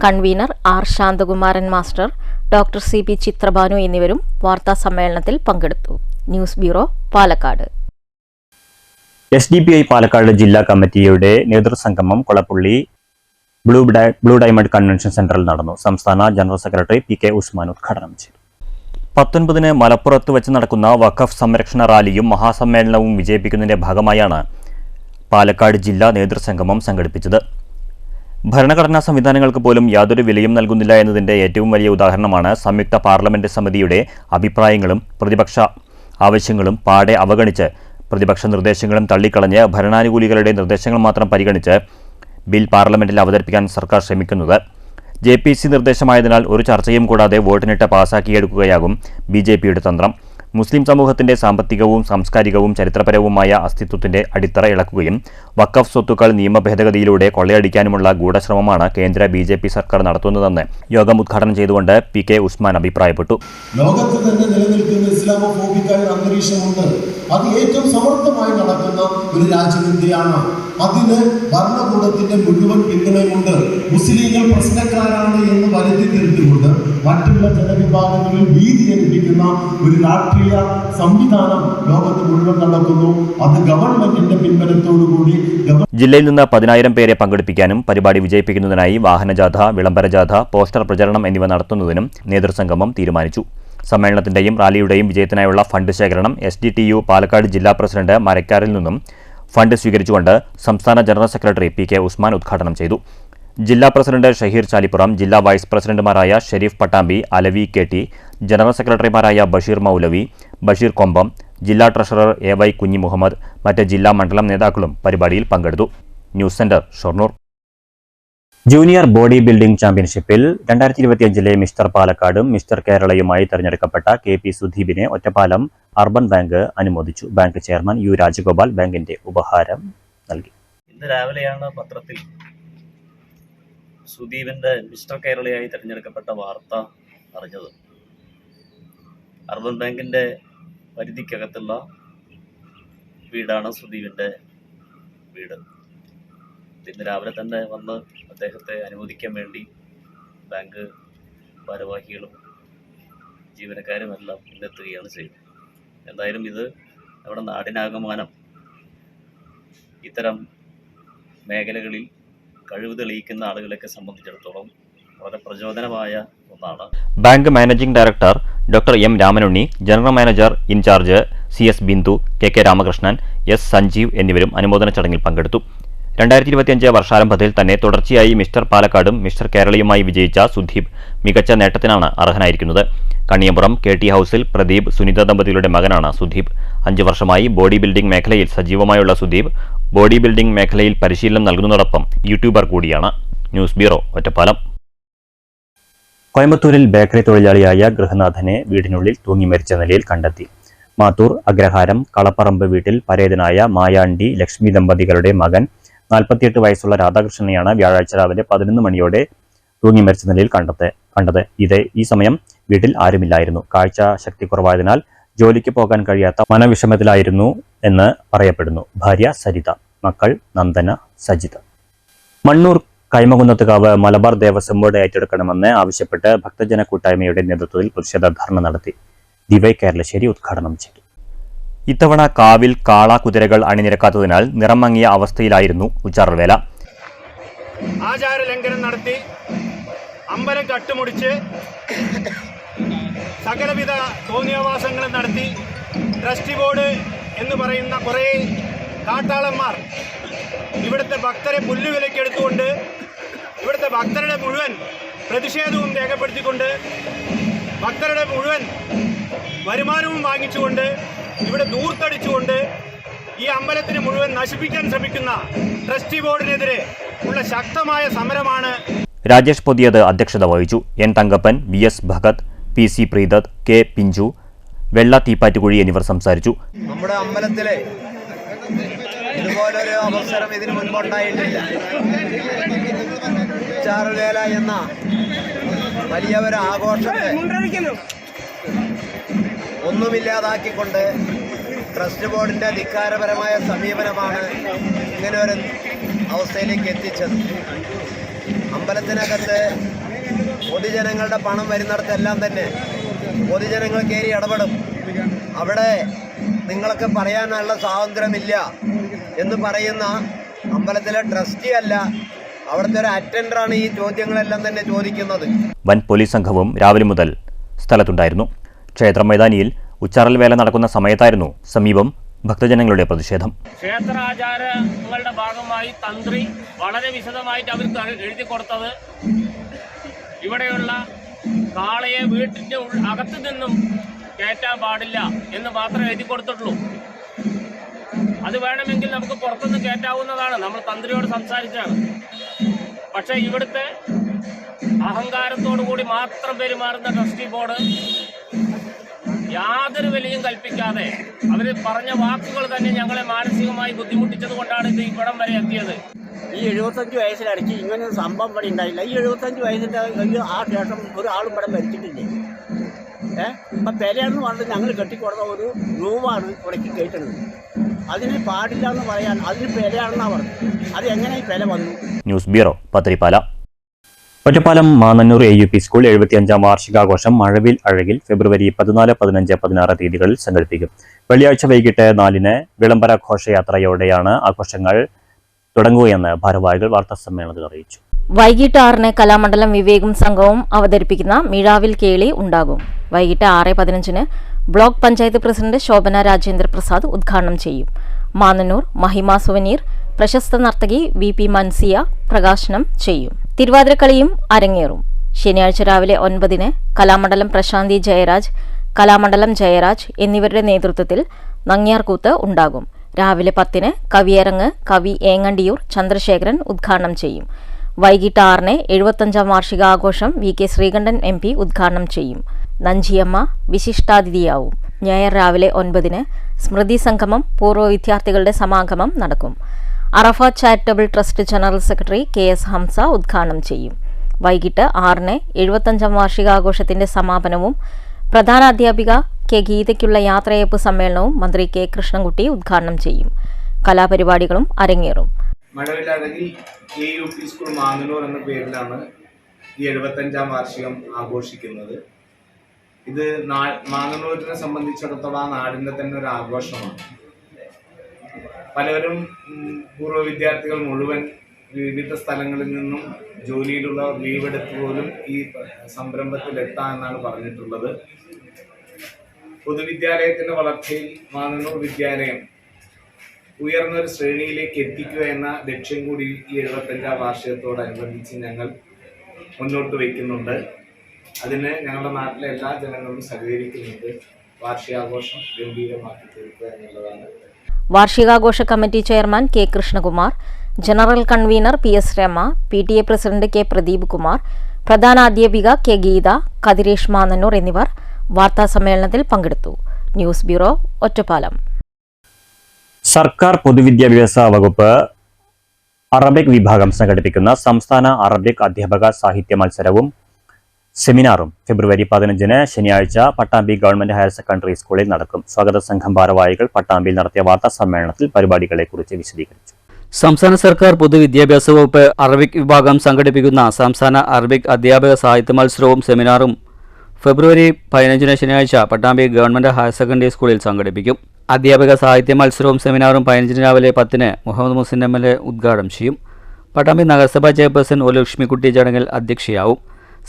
convener R Santhakumaran master, doctor CP Chitrabhanu എന്നിവരും വാർത്താ സമ്മേളനത്തിൽ പങ്കെടുത്തു. News bureau, Palakkad. SDPI Palakkad ജില്ലാ കമ്മിറ്റിയുടെ നേതൃസംഗമം കൊളപ്പുള്ളി ബ്ലൂ ഡയമണ്ട് കൺവെൻഷൻ സെന്ററിൽ നടന്നു. സംസ്ഥാന ജനറൽ സെക്രട്ടറി PK ഉസ്മാൻ ഉദ്ഘാടനം ചെയ്തു. 19-ന് മലപ്പുറത്ത് വെച്ച് നടക്കുന്ന വഖഫ് സംരക്ഷണ റാലിയും മഹാസമ്മേളനവും വിജയിപ്പിക്കുന്നതിന്റെ ഭാഗമായാണ് പാലക്കാട് ജില്ലാ നേതൃസംഗമം സംഘടിപ്പിച്ചത്. ഭരണഘടനാ സംവിധാനങ്ങൾക്ക് പോലും യാതൊരു വിലയും നൽകുന്നില്ല എന്നതിൻ്റെ ഏറ്റവും വലിയ ഉദാഹരണമാണ് സംയുക്ത പാർലമെന്റ് സമിതിയുടെ അഭിപ്രായങ്ങളും പ്രതിപക്ഷ ആവശ്യങ്ങളും പാടെ അവഗണിച്ച് പ്രതിപക്ഷ നിർദ്ദേശങ്ങളും തള്ളിക്കളഞ്ഞ് ഭരണാനുകൂലികളുടെ നിർദ്ദേശങ്ങൾ മാത്രം പരിഗണിച്ച് ബിൽ പാർലമെന്റിൽ അവതരിപ്പിക്കാൻ സർക്കാർ ശ്രമിക്കുന്നത്. JPC നിർദ്ദേശമായതിനാൽ ഒരു ചർച്ചയും കൂടാതെ വോട്ടിനിട്ട് പാസാക്കിയെടുക്കുകയാകും BJPയുടെ തന്ത്രം. മുസ്ലിം സമൂഹത്തിന്റെ സാമ്പത്തികവും സാംസ്കാരികവും ചരിത്രപരവുമായ അസ്തിത്വത്തിന്റെ അടിത്തറ ഇളക്കുകയും വഖഫ് സ്വത്തുക്കൾ നിയമ ഭേദഗതിയിലൂടെ കൊള്ളയടിക്കാനുമുള്ള ഗൂഢശ്രമമാണ് കേന്ദ്ര BJP സർക്കാർ നടത്തുന്നതെന്ന് യോഗം ഉദ്ഘാടനം ചെയ്തുകൊണ്ട് PK ഉസ്മാൻ അഭിപ്രായപ്പെട്ടു. ലോകത്ത് തന്നെ നിലനിൽക്കുന്ന ഇസ്ലാമോഫോബിക്കായ അന്തരീക്ഷമുണ്ട്. അത് ഏറ്റവും സമർത്ഥമായി നടക്കുന്ന ഒരു രാജ്യം ഇന്ത്യയാണ്. അതിന് ഭരണകൂടത്തിന്റെ മുഴുവൻ പിന്തുണയുണ്ട്. മുസ്ലിങ്ങൾ പ്രശ്നക്കാരാണ് എന്ന് വരുത്തി തീർത്തുകൊണ്ട് മറ്റുള്ള ജനവിഭാഗങ്ങളിൽ ഭീതി ജനിപ്പിക്കുന്ന ഒരു രാഷ്ട്രീയ സംവിധാനം ലോകത്ത് മുഴുവൻ നടക്കുന്നു. അത് ഗവൺമെന്റിന്റെ പിൻബലത്തോടുകൂടി ജില്ലയിൽ നിന്ന് 10,000 പേരെ പങ്കെടുപ്പിക്കാനും പരിപാടി വിജയിപ്പിക്കുന്നതിനായി വാഹനജാഥ, വിളംബരജാഥ, പോസ്റ്റർ പ്രചരണം എന്നിവ നടത്തുന്നതിനും നേതൃസംഗമം തീരുമാനിച്ചു. സമ്മേളനത്തിന്റെയും റാലിയുടെയും വിജയത്തിനായുള്ള ഫണ്ട് ശേഖരണം SDTU പാലക്കാട് ജില്ലാ പ്രസിഡന്റ് മരക്കാരിൽ നിന്നും ഫണ്ട് സ്വീകരിച്ചുകൊണ്ട് സംസ്ഥാന ജനറൽ സെക്രട്ടറി PK ഉസ്മാൻ ഉദ്ഘാടനം ചെയ്തു. ജില്ലാ പ്രസിഡന്റ് ഷഹീർ ചാലിപ്പുറം, ജില്ലാ വൈസ് പ്രസിഡന്റുമാരായ ഷെരീഫ് പട്ടാമ്പി, അലവി KT, ജനറൽ സെക്രട്ടറിമാരായ ബഷീർ മൗലവി, ബഷീർ കൊമ്പം, ജില്ലാ ട്രഷറർ AY കുഞ്ഞി മുഹമ്മദ്, മറ്റ് ജില്ലാ മണ്ഡലം നേതാക്കളും പരിപാടിയിൽ പങ്കെടുത്തു. News centre Shoranur. Junior body building ചാമ്പ്യൻഷിപ്പിൽ 2025 മിസ്റ്റർ പാലക്കാടും മിസ്റ്റർ കേരളയുമായി തെരഞ്ഞെടുക്കപ്പെട്ട KP സുധീപിനെ ഒറ്റപ്പാലം അർബൻ ബാങ്ക് അനുമോദിച്ചു. ബാങ്ക് ചെയർമാൻ U രാജഗോപാൽ ബാങ്കിന്റെ ഉപഹാരം നൽകി. ഇന്ന് രാവിലെയാണ് പത്രത്തിൽ സുധീപിന്റെ മിസ്റ്റർ കേരളയായി തെരഞ്ഞെടുക്കപ്പെട്ട വാർത്ത അറിഞ്ഞത്. അർബൻ ബാങ്കിന്റെ പരിധിക്കകത്തുള്ള വീടാണ് സുധീപിന്റെ വീട്. ഇന്ന് രാവിലെ തന്നെ വന്ന് അദ്ദേഹത്തെ അനുമോദിക്കാൻ വേണ്ടി ബാങ്ക് ഭാരവാഹികളും ജീവനക്കാരുമെല്ലാം ഇന്നെത്തുകയാണ് ചെയ്തത്. എന്തായാലും ഇത് നമ്മുടെ നാടിനാകമാനം ഇത്തരം മേഖലകളിൽ കഴിവ് തെളിയിക്കുന്ന ആളുകളെയൊക്കെ സംബന്ധിച്ചിടത്തോളം വളരെ പ്രചോദനമായ ഒന്നാണ്. Bank managing director doctor M Ramanunni, general manager in charge CS Bindu, KK Ramakrishnan, S Sanjeev എന്നിവരും അനുമോദന ചടങ്ങിൽ പങ്കെടുത്തു. 2025 വർഷാരംഭത്തിൽ തന്നെ തുടർച്ചയായി മിസ്റ്റർ പാലക്കാടും മിസ്റ്റർ കേരളയുമായി വിജയിച്ച സുധീപ് മികച്ച നേട്ടത്തിനാണ് അർഹനായിരിക്കുന്നത്. കണ്ണിയമ്പുറം KT ഹൌസിൽ പ്രദീപ് സുനിത ദമ്പതികളുടെ മകനാണ് സുധീപ്. 5 വർഷമായി ബോഡി ബിൽഡിംഗ് മേഖലയിൽ സജീവമായുള്ള സുധീപ് ബോഡി ബിൽഡിംഗ് മേഖലയിൽ പരിശീലനം നൽകുന്നതോടൊപ്പം യൂട്യൂബർ കൂടിയാണ്. News bureau, Ottapalam. കോയമ്പത്തൂരിൽ ബേക്കറി തൊഴിലാളിയായ ഗൃഹനാഥനെ വീടിനുള്ളിൽ തൂങ്ങി മരിച്ച നിലയിൽ കണ്ടെത്തി. മാത്തൂർ അഗ്രഹാരം കളപ്പറമ്പ് വീട്ടിൽ പരേതനായ മായാണ്ടി ലക്ഷ്മി ദമ്പതികളുടെ മകൻ 48 വയസ്സുള്ള രാധാകൃഷ്ണനെയാണ് വ്യാഴാഴ്ച രാവിലെ 11 മണിയോടെ തൂങ്ങി മരിച്ച നിലയിൽ കണ്ടത്. ഈ സമയം വീട്ടിൽ ആരുമില്ലായിരുന്നു. കാഴ്ച ശക്തി കുറവായതിനാൽ ജോലിക്ക് പോകാൻ കഴിയാത്ത മനവിഷമത്തിലായിരുന്നു എന്ന് പറയപ്പെടുന്നു. ഭാര്യ സരിത, മക്കൾ നന്ദന, സജിത. മണ്ണൂർ കൈമകുന്നത്തുകാവ് മലബാർ ദേവസ്വം ബോർഡ് ഏറ്റെടുക്കണമെന്ന് ആവശ്യപ്പെട്ട് ഭക്തജന കൂട്ടായ്മയുടെ നേതൃത്വത്തിൽ പ്രതിഷേധ ധർണ നടത്തി. ദിവൈ കേരളശ്ശേരി ഉദ്ഘാടനം ചെയ്തു. ഇത്തവണ കാവിൽ കാള കുതിരകൾ അണിനിരക്കാത്തതിനാൽ നിറം മങ്ങിയ അവസ്ഥയിലായിരുന്നു ഉച്ചാറൽവേല. ആചാരലംഘനം നടത്തി അമ്പലം കട്ടുമുടിച്ച് സകലവിധ തോന്നിയാവാസങ്ങളും നടത്തി ട്രസ്റ്റി ബോർഡ് എന്ന് പറയുന്ന കുറേ കാട്ടാളന്മാർ ഇവിടുത്തെ ഭക്തരെ പുല്ലുവിലക്കെടുത്തുകൊണ്ട് ഇവിടുത്തെ ഭക്തരുടെ മുഴുവൻ പ്രതിഷേധവും രേഖപ്പെടുത്തിക്കൊണ്ട് ഭക്തരുടെ മുഴുവൻ വരുമാനവും വാങ്ങിച്ചുകൊണ്ട് ഇവിടെ ദൂർത്തടിച്ചുകൊണ്ട് ഈ അമ്പലത്തിന് മുഴുവൻ നശിപ്പിക്കാൻ ശ്രമിക്കുന്ന ട്രസ്റ്റി ബോർഡിനെതിരെ ഉള്ള ശക്തമായ സമരമാണ്. രാജേഷ് പൊതിയത് അധ്യക്ഷത വഹിച്ചു. N Thankappan, VS Bhagat, PC പ്രീതത്, K പിഞ്ചു, വെള്ള തീപ്പാറ്റുകുഴി എന്നിവർ സംസാരിച്ചു. നമ്മുടെ അമ്പലത്തിലെ ഇതുപോലൊരു അവസരം ഇതിനു മുൻപുണ്ടായിട്ടില്ല. ചാറുവേല എന്ന വലിയ ഒരു ആഘോഷത്തെ ഒന്നുമില്ലാതാക്കിക്കൊണ്ട് ട്രസ്റ്റ് ബോർഡിൻ്റെ ധിക്കാരപരമായ സമീപനമാണ് ഇങ്ങനെ ഒരു അവസ്ഥയിലേക്ക് എത്തിച്ചത്. അമ്പലത്തിനകത്ത് പൊതുജനങ്ങളുടെ പണം വരുന്നിടത്തെല്ലാം തന്നെ പൊതുജനങ്ങൾ കയറി ഇടപെടും. അവിടെ നിങ്ങൾക്ക് പറയാനുള്ള സ്വാതന്ത്ര്യമില്ല എന്ന് പറയുന്ന അമ്പലത്തിലെ ട്രസ്റ്റി അല്ല, അവിടുത്തെ ഒരു അറ്റൻഡറാണ് ഈ ചോദ്യങ്ങളെല്ലാം തന്നെ ചോദിക്കുന്നത്. വൻ പോലീസ് സംഘവും രാവിലെ മുതൽ സ്ഥലത്തുണ്ടായിരുന്നു. ക്ഷേത്ര മൈതാനിയിൽ ഉച്ചാറൽ വേല നടക്കുന്ന സമയത്തായിരുന്നു സമീപം ഭക്തജനങ്ങളുടെ പ്രതിഷേധം. ക്ഷേത്രാചാരങ്ങളുടെ ഭാഗമായി തന്ത്രി വളരെ വിശദമായിട്ട് അവർക്ക് എഴുതി കൊടുത്തത് ഇവിടെയുള്ള കാളയെ വീട്ടിന്റെ അകത്തു നിന്നും കയറ്റാൻ പാടില്ല എന്ന് മാത്രമേ എഴുതി കൊടുത്തിട്ടുള്ളൂ. അത് വേണമെങ്കിൽ നമുക്ക് പുറത്തുനിന്ന് കയറ്റാവുന്നതാണ്. നമ്മൾ തന്ത്രിയോട് സംസാരിച്ചാണ്. പക്ഷേ ഇവിടുത്തെ അഹങ്കാരത്തോടു കൂടി മാത്രം പെരുമാറുന്ന ട്രസ്റ്റി ബോർഡ് യാതൊരു വിലയും കൽപ്പിക്കാതെ അവർ പറഞ്ഞ വാക്കുകൾ തന്നെ ഞങ്ങളെ മാനസികമായി ബുദ്ധിമുട്ടിച്ചത് കൊണ്ടാണ് ഇത് ഇവിടം വരെ എത്തിയത്. ഈ 75 വയസ്സിലിടയ്ക്ക് ഇങ്ങനൊരു സംഭവം ഇവിടെ ഉണ്ടായില്ല. ഈ 75 വയസ്സിൻ്റെ ആ ശേഷം ഒരാളും ഇവിടെ മരിച്ചിട്ടില്ലേ? ഇപ്പം പെരയെന്ന് പറഞ്ഞിട്ട് ഞങ്ങൾ കെട്ടിക്കൊടുത്ത ഒരു രൂപമാണ് ഇവിടേക്ക് കയറ്റുന്നത്. അതിന് പാടില്ല എന്ന് പറയാൻ അതിന് പെലയാണെന്നാണ് പറഞ്ഞത്. അത് എങ്ങനെ ഈ പെല വന്നു? News bureau, Pathirippala. Ottapalam Mannanur AUP school 75-ാം വാർഷികാഘോഷം മഴവിൽ അഴകിൽ ഫെബ്രുവരി 14, 15, 16 തീയതികളിൽ സംഘടിപ്പിക്കും. വെള്ളിയാഴ്ച വൈകിട്ട് 4-ന് വിളംബര ഘോഷയാത്രയോടെയാണ് ആഘോഷങ്ങൾ തുടങ്ങുകയെന്ന് ഭാരവാഹികൾ വാർത്താസമ്മേളനത്തിൽ അറിയിച്ചു. വൈകിട്ട് 6-ന് കലാമണ്ഡലം വിവേകും സംഘവും അവതരിപ്പിക്കുന്ന മിഴാവിൽ കേളി ഉണ്ടാകും. വൈകിട്ട് 6:15-ന് ബ്ലോക്ക് പഞ്ചായത്ത് പ്രസിഡന്റ് ശോഭന രാജേന്ദ്ര പ്രസാദ് ഉദ്ഘാടനം ചെയ്യും. മാന്നന്നൂർ മഹിമ സുവനീർ പ്രശസ്ത നർത്തകി VP മൻസിയ പ്രകാശനം ചെയ്യും. തിരുവാതിരക്കളിയും അരങ്ങേറും. ശനിയാഴ്ച രാവിലെ 9-ന് കലാമണ്ഡലം പ്രശാന്തി ജയരാജ്, കലാമണ്ഡലം ജയരാജ് എന്നിവരുടെ നേതൃത്വത്തിൽ നങ്ങ്യാർകൂത്ത് ഉണ്ടാകും. രാവിലെ 10-ന് കവിയരങ്ങ് കവി ഏങ്ങണ്ടിയൂർ ചന്ദ്രശേഖരൻ ഉദ്ഘാടനം ചെയ്യും. വൈകിട്ട് 6-ന് 75-ാം വാർഷികാഘോഷം VK ശ്രീകണ്ഠൻ MP ഉദ്ഘാടനം ചെയ്യും. നഞ്ചിയമ്മ വിശിഷ്ടാതിഥിയാവും. ഞായർ രാവിലെ 9-ന് സ്മൃതി സംഗമം പൂർവ്വ വിദ്യാർത്ഥികളുടെ സമാഗമം നടക്കും. Arafath charitable trust general secretary KS Hamsa ഉദ്ഘാടനം ചെയ്യും. വൈകിട്ട് 6-ന് 75-ാം വാർഷികാഘോഷത്തിന്റെ സമാപനവും പ്രധാന അധ്യാപിക K ഗീതയ്ക്കുള്ള യാത്രയയപ്പ് സമ്മേളനവും മന്ത്രി K കൃഷ്ണൻകുട്ടി ഉദ്ഘാടനം ചെയ്യും. കലാപരിപാടികളും അരങ്ങേറും. മഴവിലഴകിൽ AUP സ്കൂൾ മാന്നന്നൂർ എന്ന പേരിലാണ് ഈ 75-ാം വാർഷികം ആഘോഷിക്കുന്നത്. ഇത് മാന്നന്നൂരിനെ സംബന്ധിച്ചിടത്തോളം ആ നാടിൻ്റെ തന്നെ ഒരു ആഘോഷമാണ്. പലരും പൂർവ്വ വിദ്യാർത്ഥികൾ മുഴുവൻ വിവിധ സ്ഥലങ്ങളിൽ നിന്നും ജോലിയിലുള്ള ലീവ് എടുത്ത് പോലും ഈ സംരംഭത്തിൽ എത്താമെന്നാണ് പറഞ്ഞിട്ടുള്ളത്. പൊതുവിദ്യാലയത്തിൻ്റെ വളർച്ചയിൽ മാന്നന്നൂർ വിദ്യാലയം ഉയർന്നൊരു ശ്രേണിയിലേക്ക് എത്തിക്കുക എന്ന ലക്ഷ്യം കൂടി ഈ 75-ാം വാർഷികത്തോടനുബന്ധിച്ച് ഞങ്ങൾ മുന്നോട്ട് വയ്ക്കുന്നുണ്ട്. അതിന് ഞങ്ങളുടെ നാട്ടിലെ എല്ലാ ജനങ്ങളും സഹകരിക്കുന്നുണ്ട്. വാർഷികാഘോഷം ഗംഭീരമാക്കി തീർക്കുക എന്നുള്ളതാണ്. വാർഷികാഘോഷ committee chairman K Krishnakumar, general convener PS Rama, PTA president K Pradeep Kumar, പ്രധാനാധ്യാപിക K ഗീത, കതിരേഷ് മാന്നന്നൂർ എന്നിവർ വാർത്താസമ്മേളനത്തിൽ പങ്കെടുത്തു. News bureau, Ottapalam. സർക്കാർ പൊതുവിദ്യാഭ്യാസ വകുപ്പ് അറബിക് വിഭാഗം സംഘടിപ്പിക്കുന്ന സംസ്ഥാന അറബിക് അധ്യാപക സാഹിത്യ മത്സരവും സെമിനാറും ഫെബ്രുവരി 15-ന് ശനിയാഴ്ച പട്ടാമ്പി ഗവൺമെന്റ് ഹയർ സെക്കൻഡറി സ്കൂളിൽ നടക്കും. സ്വാഗത സംഘം ഭാരവാഹികൾ പട്ടാമ്പിയിൽ നടത്തിയ വാർത്താ സമ്മേളനത്തിൽ പരിപാടികളെക്കുറിച്ച് വിശദീകരിച്ചു. സംസ്ഥാന സർക്കാർ പൊതുവിദ്യാഭ്യാസ വകുപ്പ് അറബിക് വിഭാഗം സംഘടിപ്പിക്കുന്ന സംസ്ഥാന അറബിക് അധ്യാപക സാഹിത്യ മത്സരവും സെമിനാറും ഫെബ്രുവരി 15-ന് ശനിയാഴ്ച പട്ടാമ്പി ഗവൺമെന്റ് ഹയർ സെക്കൻഡറി സ്കൂളിൽ സംഘടിപ്പിക്കും. അധ്യാപക സാഹിത്യ മത്സരവും സെമിനാറും 15-ന് രാവിലെ 10-ന് മുഹമ്മദ് മുഹസിൻ MLA ഉദ്ഘാടനം ചെയ്യും. പട്ടാമ്പി നഗരസഭാ ചെയർപേഴ്സൺ O ലക്ഷ്മിക്കുട്ടി ചടങ്ങിൽ അധ്യക്ഷയാവും.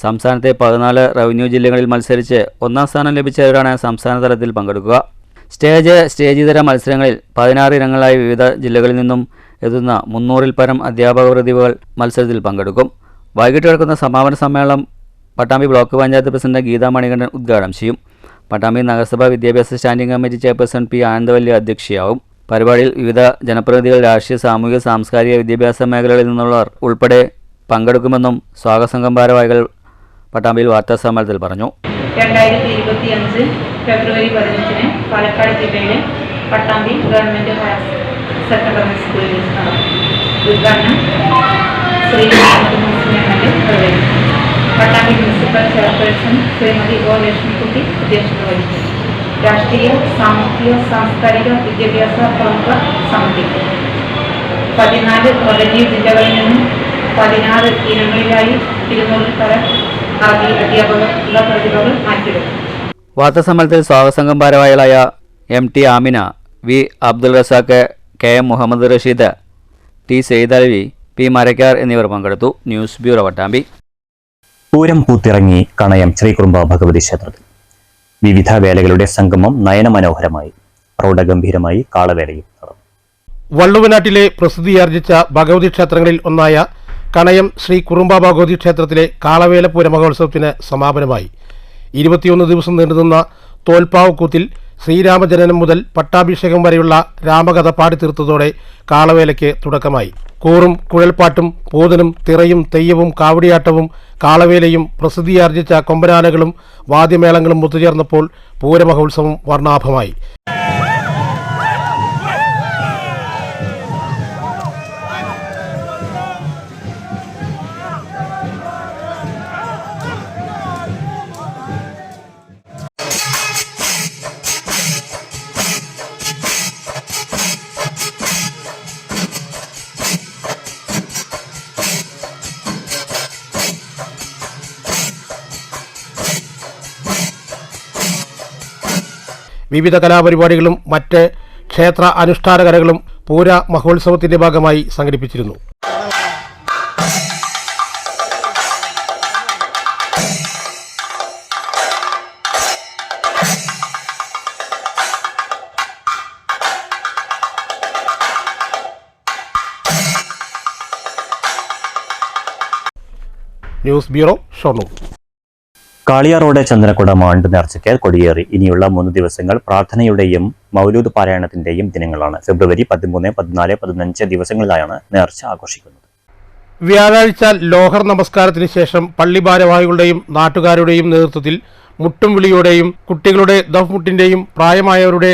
സംസ്ഥാനത്തെ 14 റവന്യൂ ജില്ലകളിൽ മത്സരിച്ച് 1ാം സ്ഥാനം ലഭിച്ചവരാണ് സംസ്ഥാന തലത്തിൽ പങ്കെടുക്കുക. സ്റ്റേജിതര മത്സരങ്ങളിൽ 16 ഇനങ്ങളായി വിവിധ ജില്ലകളിൽ നിന്നും എത്തുന്ന 300-ൽ പരം അധ്യാപക പ്രതിഭകൾ മത്സരത്തിൽ പങ്കെടുക്കും. വൈകിട്ട് നടക്കുന്ന സമാപന സമ്മേളനം പട്ടാമ്പി ബ്ലോക്ക് പഞ്ചായത്ത് പ്രസിഡന്റ് ഗീതാ മണികണ്ഠൻ ഉദ്ഘാടനം ചെയ്യും. പട്ടാമ്പി നഗരസഭാ വിദ്യാഭ്യാസ standing committee chairperson P Anandavalli അധ്യക്ഷയാവും. പരിപാടിയിൽ വിവിധ ജനപ്രതിനിധികൾ, രാഷ്ട്രീയ, സാമൂഹിക, സാംസ്കാരിക, വിദ്യാഭ്യാസ മേഖലകളിൽ നിന്നുള്ളവർ ഉൾപ്പെടെ പങ്കെടുക്കുമെന്നും സ്വാഗത സംഘം ഭാരവാഹികൾ പട്ടാമ്പിയിൽ വാർത്താസമ്മേളനത്തിൽ പറഞ്ഞു. 2025 ഫെബ്രുവരി 15-ന് പാലക്കാട് ജില്ലയിലെ പട്ടാമ്പി ഗവൺമെന്റ് ഹയർ സെക്കൻഡറി സ്കൂളിൽ നടക്കും. ഉദ്ഘാടനം ശ്രീ മുഹമ്മദ് മുഹസിൻ MLA നിർവഹിക്കും. Pattambi municipal chairperson Shrimati O Lakshmikutty അധ്യക്ഷത വഹിക്കും. രാഷ്ട്രീയ, സാമൂഹിക, സാംസ്കാരിക, വിദ്യാഭ്യാസ പ്രമുഖ സമിതി 14 റവന്യൂ ജില്ലകളിൽ നിന്നും 16 ഇനങ്ങളിലായി 200-ൽ പരം അറബി അധ്യാപക പ്രതിഭകൾ മാറ്റിവെക്കും. വാർത്താസമ്മേളനത്തിൽ സ്വാഗത സംഘം ഭാരവാഹികളായ MT Amina, V Abdul Razak, KM Muhammad Rasheed, T Saidalavi, P Marakkar എന്നിവർ പങ്കെടുത്തു. News bureau, Pattambi. പൂരം പൂത്തിറങ്ങി കണയം ശ്രീകുറുമ്പ ഭഗവതി ക്ഷേത്രത്തിൽ വിവിധ വേലകളുടെ സംഗമം നയനമനോഹരമായി പ്രൗഢഗംഭീരമായി കാളവേലയും നടന്നു. വള്ളുവനാട്ടിലെ പ്രസിദ്ധിയാർജിച്ച ഭഗവതി ക്ഷേത്രങ്ങളിൽ ഒന്നായ കണയം ശ്രീ കുറുമ്പ ഭഗവതി ക്ഷേത്രത്തിലെ കാളവേല പൂരമഹോത്സവത്തിന് സമാപനമായി. 21 ദിവസം നീണ്ടുനിന്ന തോൽപ്പാവ് കൂത്തിൽ ശ്രീരാമജനനം മുതൽ പട്ടാഭിഷേകം വരെയുള്ള രാമകഥ പാടിത്തീർത്തതോടെ കാളവേലയ്ക്ക് തുടക്കമായി. കൂറും കുഴൽപ്പാട്ടും പൂതനും തിറയും തെയ്യവും കാവടിയാട്ടവും കാളവേലയും പ്രസിദ്ധിയാർജിച്ച കൊമ്പനാനകളും വാദ്യമേളങ്ങളും ഒത്തുചേർന്നപ്പോൾ പൂരമഹോത്സവം വർണ്ണാഭമായി. വിവിധ കലാപരിപാടികളും മറ്റ് ക്ഷേത്ര അനുഷ്ഠാന കലകളും പൂര മഹോത്സവത്തിന്റെ ഭാഗമായി സംഘടിപ്പിച്ചിരുന്നു. News bureau, Shoranur. കാളിയാറോഡ് ചന്ദനക്കുട മാണ്ട് നേർച്ചയ്ക്ക് കൊടിയേറി. ഇനിയുള്ള 3 ദിവസങ്ങൾ പ്രാർത്ഥനയുടെയും മൗലൂദ് പാരായണത്തിന്റെയും ദിനങ്ങളാണ്. ഫെബ്രുവരി 13, 14, 15 ദിവസങ്ങളിലായാണ് നേർച്ച ആഘോഷിക്കുന്നത്. വ്യാഴാഴ്ച ലോഹർ നമസ്കാരത്തിന് ശേഷം പള്ളി ഭാരവാഹികളുടെയും നാട്ടുകാരുടെയും നേതൃത്വത്തിൽ മുട്ടും വിളിയോടെയും കുട്ടികളുടെ ദഫ്മുട്ടിന്റെയും പ്രായമായവരുടെ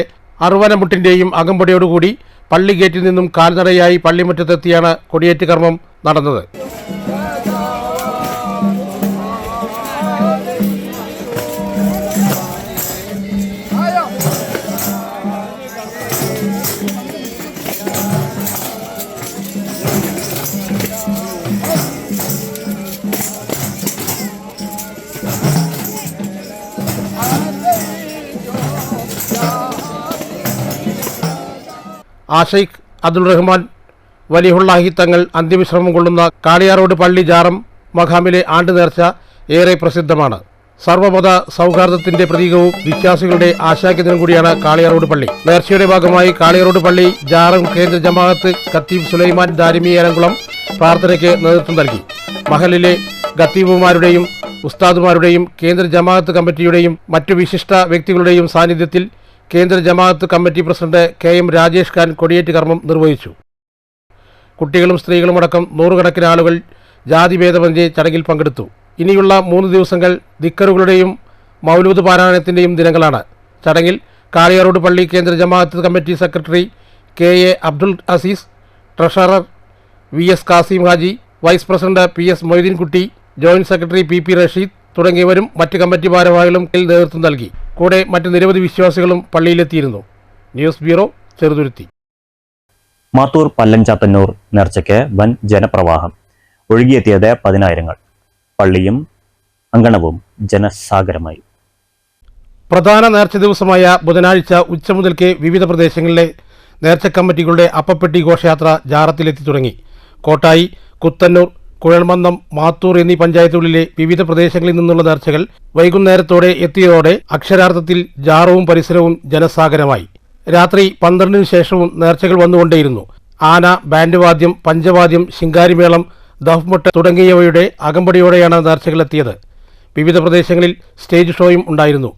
അറുവനമുട്ടിന്റെയും അകമ്പടിയോടുകൂടി പള്ളി ഗേറ്റിൽ നിന്നും കാൽനടയായി പള്ളിമുറ്റത്തെത്തിയാണ് കൊടിയേറ്റ് കർമ്മം നടന്നത്. ആഷൈഖ് അബ്ദുൾ റഹ്മാൻ വലിഹുള്ളാഹി തങ്ങൾ അന്ത്യവിശ്രമം കൊള്ളുന്ന കാളിയാറോഡ് പള്ളി ജാറം മഖാമിലെ ആണ്ട് നേർച്ച ഏറെ പ്രസിദ്ധമാണ്. സർവമത സൗഹാർദ്ദത്തിന്റെ പ്രതീകവും വിശ്വാസികളുടെ ആശാകേന്ദ്രം കൂടിയാണ് കാളിയാറോഡ് പള്ളി. നേർച്ചയുടെ ഭാഗമായി കാളിയാറോഡ് പള്ളി ജാറം കേന്ദ്ര ജമാഅത്ത് ഖത്തീബ് സുലൈമാൻ ദാരിമി ഏലംകുളം പ്രാർത്ഥനയ്ക്ക് നേതൃത്വം നൽകി. മഹലിലെ ഖത്തീബുമാരുടെയും ഉസ്താദുമാരുടെയും കേന്ദ്ര ജമാഅത്ത് കമ്മിറ്റിയുടെയും മറ്റു വിശിഷ്ട വ്യക്തികളുടെയും സാന്നിധ്യത്തിൽ കേന്ദ്ര ജമാഅത്ത് committee president KM Rajesh Khan കൊടിയേറ്റ് കർമ്മം നിർവഹിച്ചു. കുട്ടികളും സ്ത്രീകളുമടക്കം നൂറുകണക്കിന് ആളുകൾ ജാതിഭേദമന്യേ ചടങ്ങിൽ പങ്കെടുത്തു. ഇനിയുള്ള 3 ദിവസങ്ങൾ ദിക്കറുകളുടെയും മൗലൂദ് പാരായണത്തിന്റെയും ദിനങ്ങളാണ്. ചടങ്ങിൽ കാളിയാറോഡ് പള്ളി കേന്ദ്ര ജമാഅത്ത് committee secretary KA Abdul Azeez, treasurer VS Kasim Haji, vice president PS Moideenkutty, joint secretary PP Rasheed തുടങ്ങിയവരും മറ്റ് കമ്മിറ്റി ഭാരവാഹികളും നേതൃത്വം നൽകി. കൂടെ മറ്റ് നിരവധി വിശ്വാസികളും പള്ളിയിലെത്തിയിരുന്നു. News bureau, Cheruthuruthy. മാത്തൂർ പല്ലഞ്ചാത്തന്നൂർ നേർച്ചയ്ക്ക് വൻ ജനപ്രവാഹം. ഒഴുകിയെത്തിയത് 10,000. പള്ളിയും അങ്കണവും ജനസാഗരമായി. പ്രധാന നേർച്ച ദിവസമായ ബുധനാഴ്ച ഉച്ച മുതൽക്കേ വിവിധ പ്രദേശങ്ങളിലെ നേർച്ച കമ്മിറ്റികളുടെ അപ്പപ്പെട്ടി ഘോഷയാത്ര ജാറത്തിലെത്തി തുടങ്ങി. കോട്ടായി, കുത്തന്നൂർ, കുഴൽമന്ദം, മാത്തൂർ എന്നീ പഞ്ചായത്തുകളിലെ വിവിധ പ്രദേശങ്ങളിൽ നിന്നുള്ള നേർച്ചകൾ വൈകുന്നേരത്തോടെ എത്തിയതോടെ അക്ഷരാർത്ഥത്തിൽ ജാറവും പരിസരവും ജനസാഗരമായി. രാത്രി 12-ന് ശേഷവും നേർച്ചകൾ വന്നുകൊണ്ടേയിരുന്നു. ആന, ബാൻഡ് വാദ്യം, പഞ്ചവാദ്യം, ശിങ്കാരിമേളം, ദഫ്മുട്ട് തുടങ്ങിയവയുടെ അകമ്പടിയോടെയാണ് നേർച്ചകളെത്തിയത്. വിവിധ പ്രദേശങ്ങളിൽ സ്റ്റേജ് ഷോയും ഉണ്ടായിരുന്നു.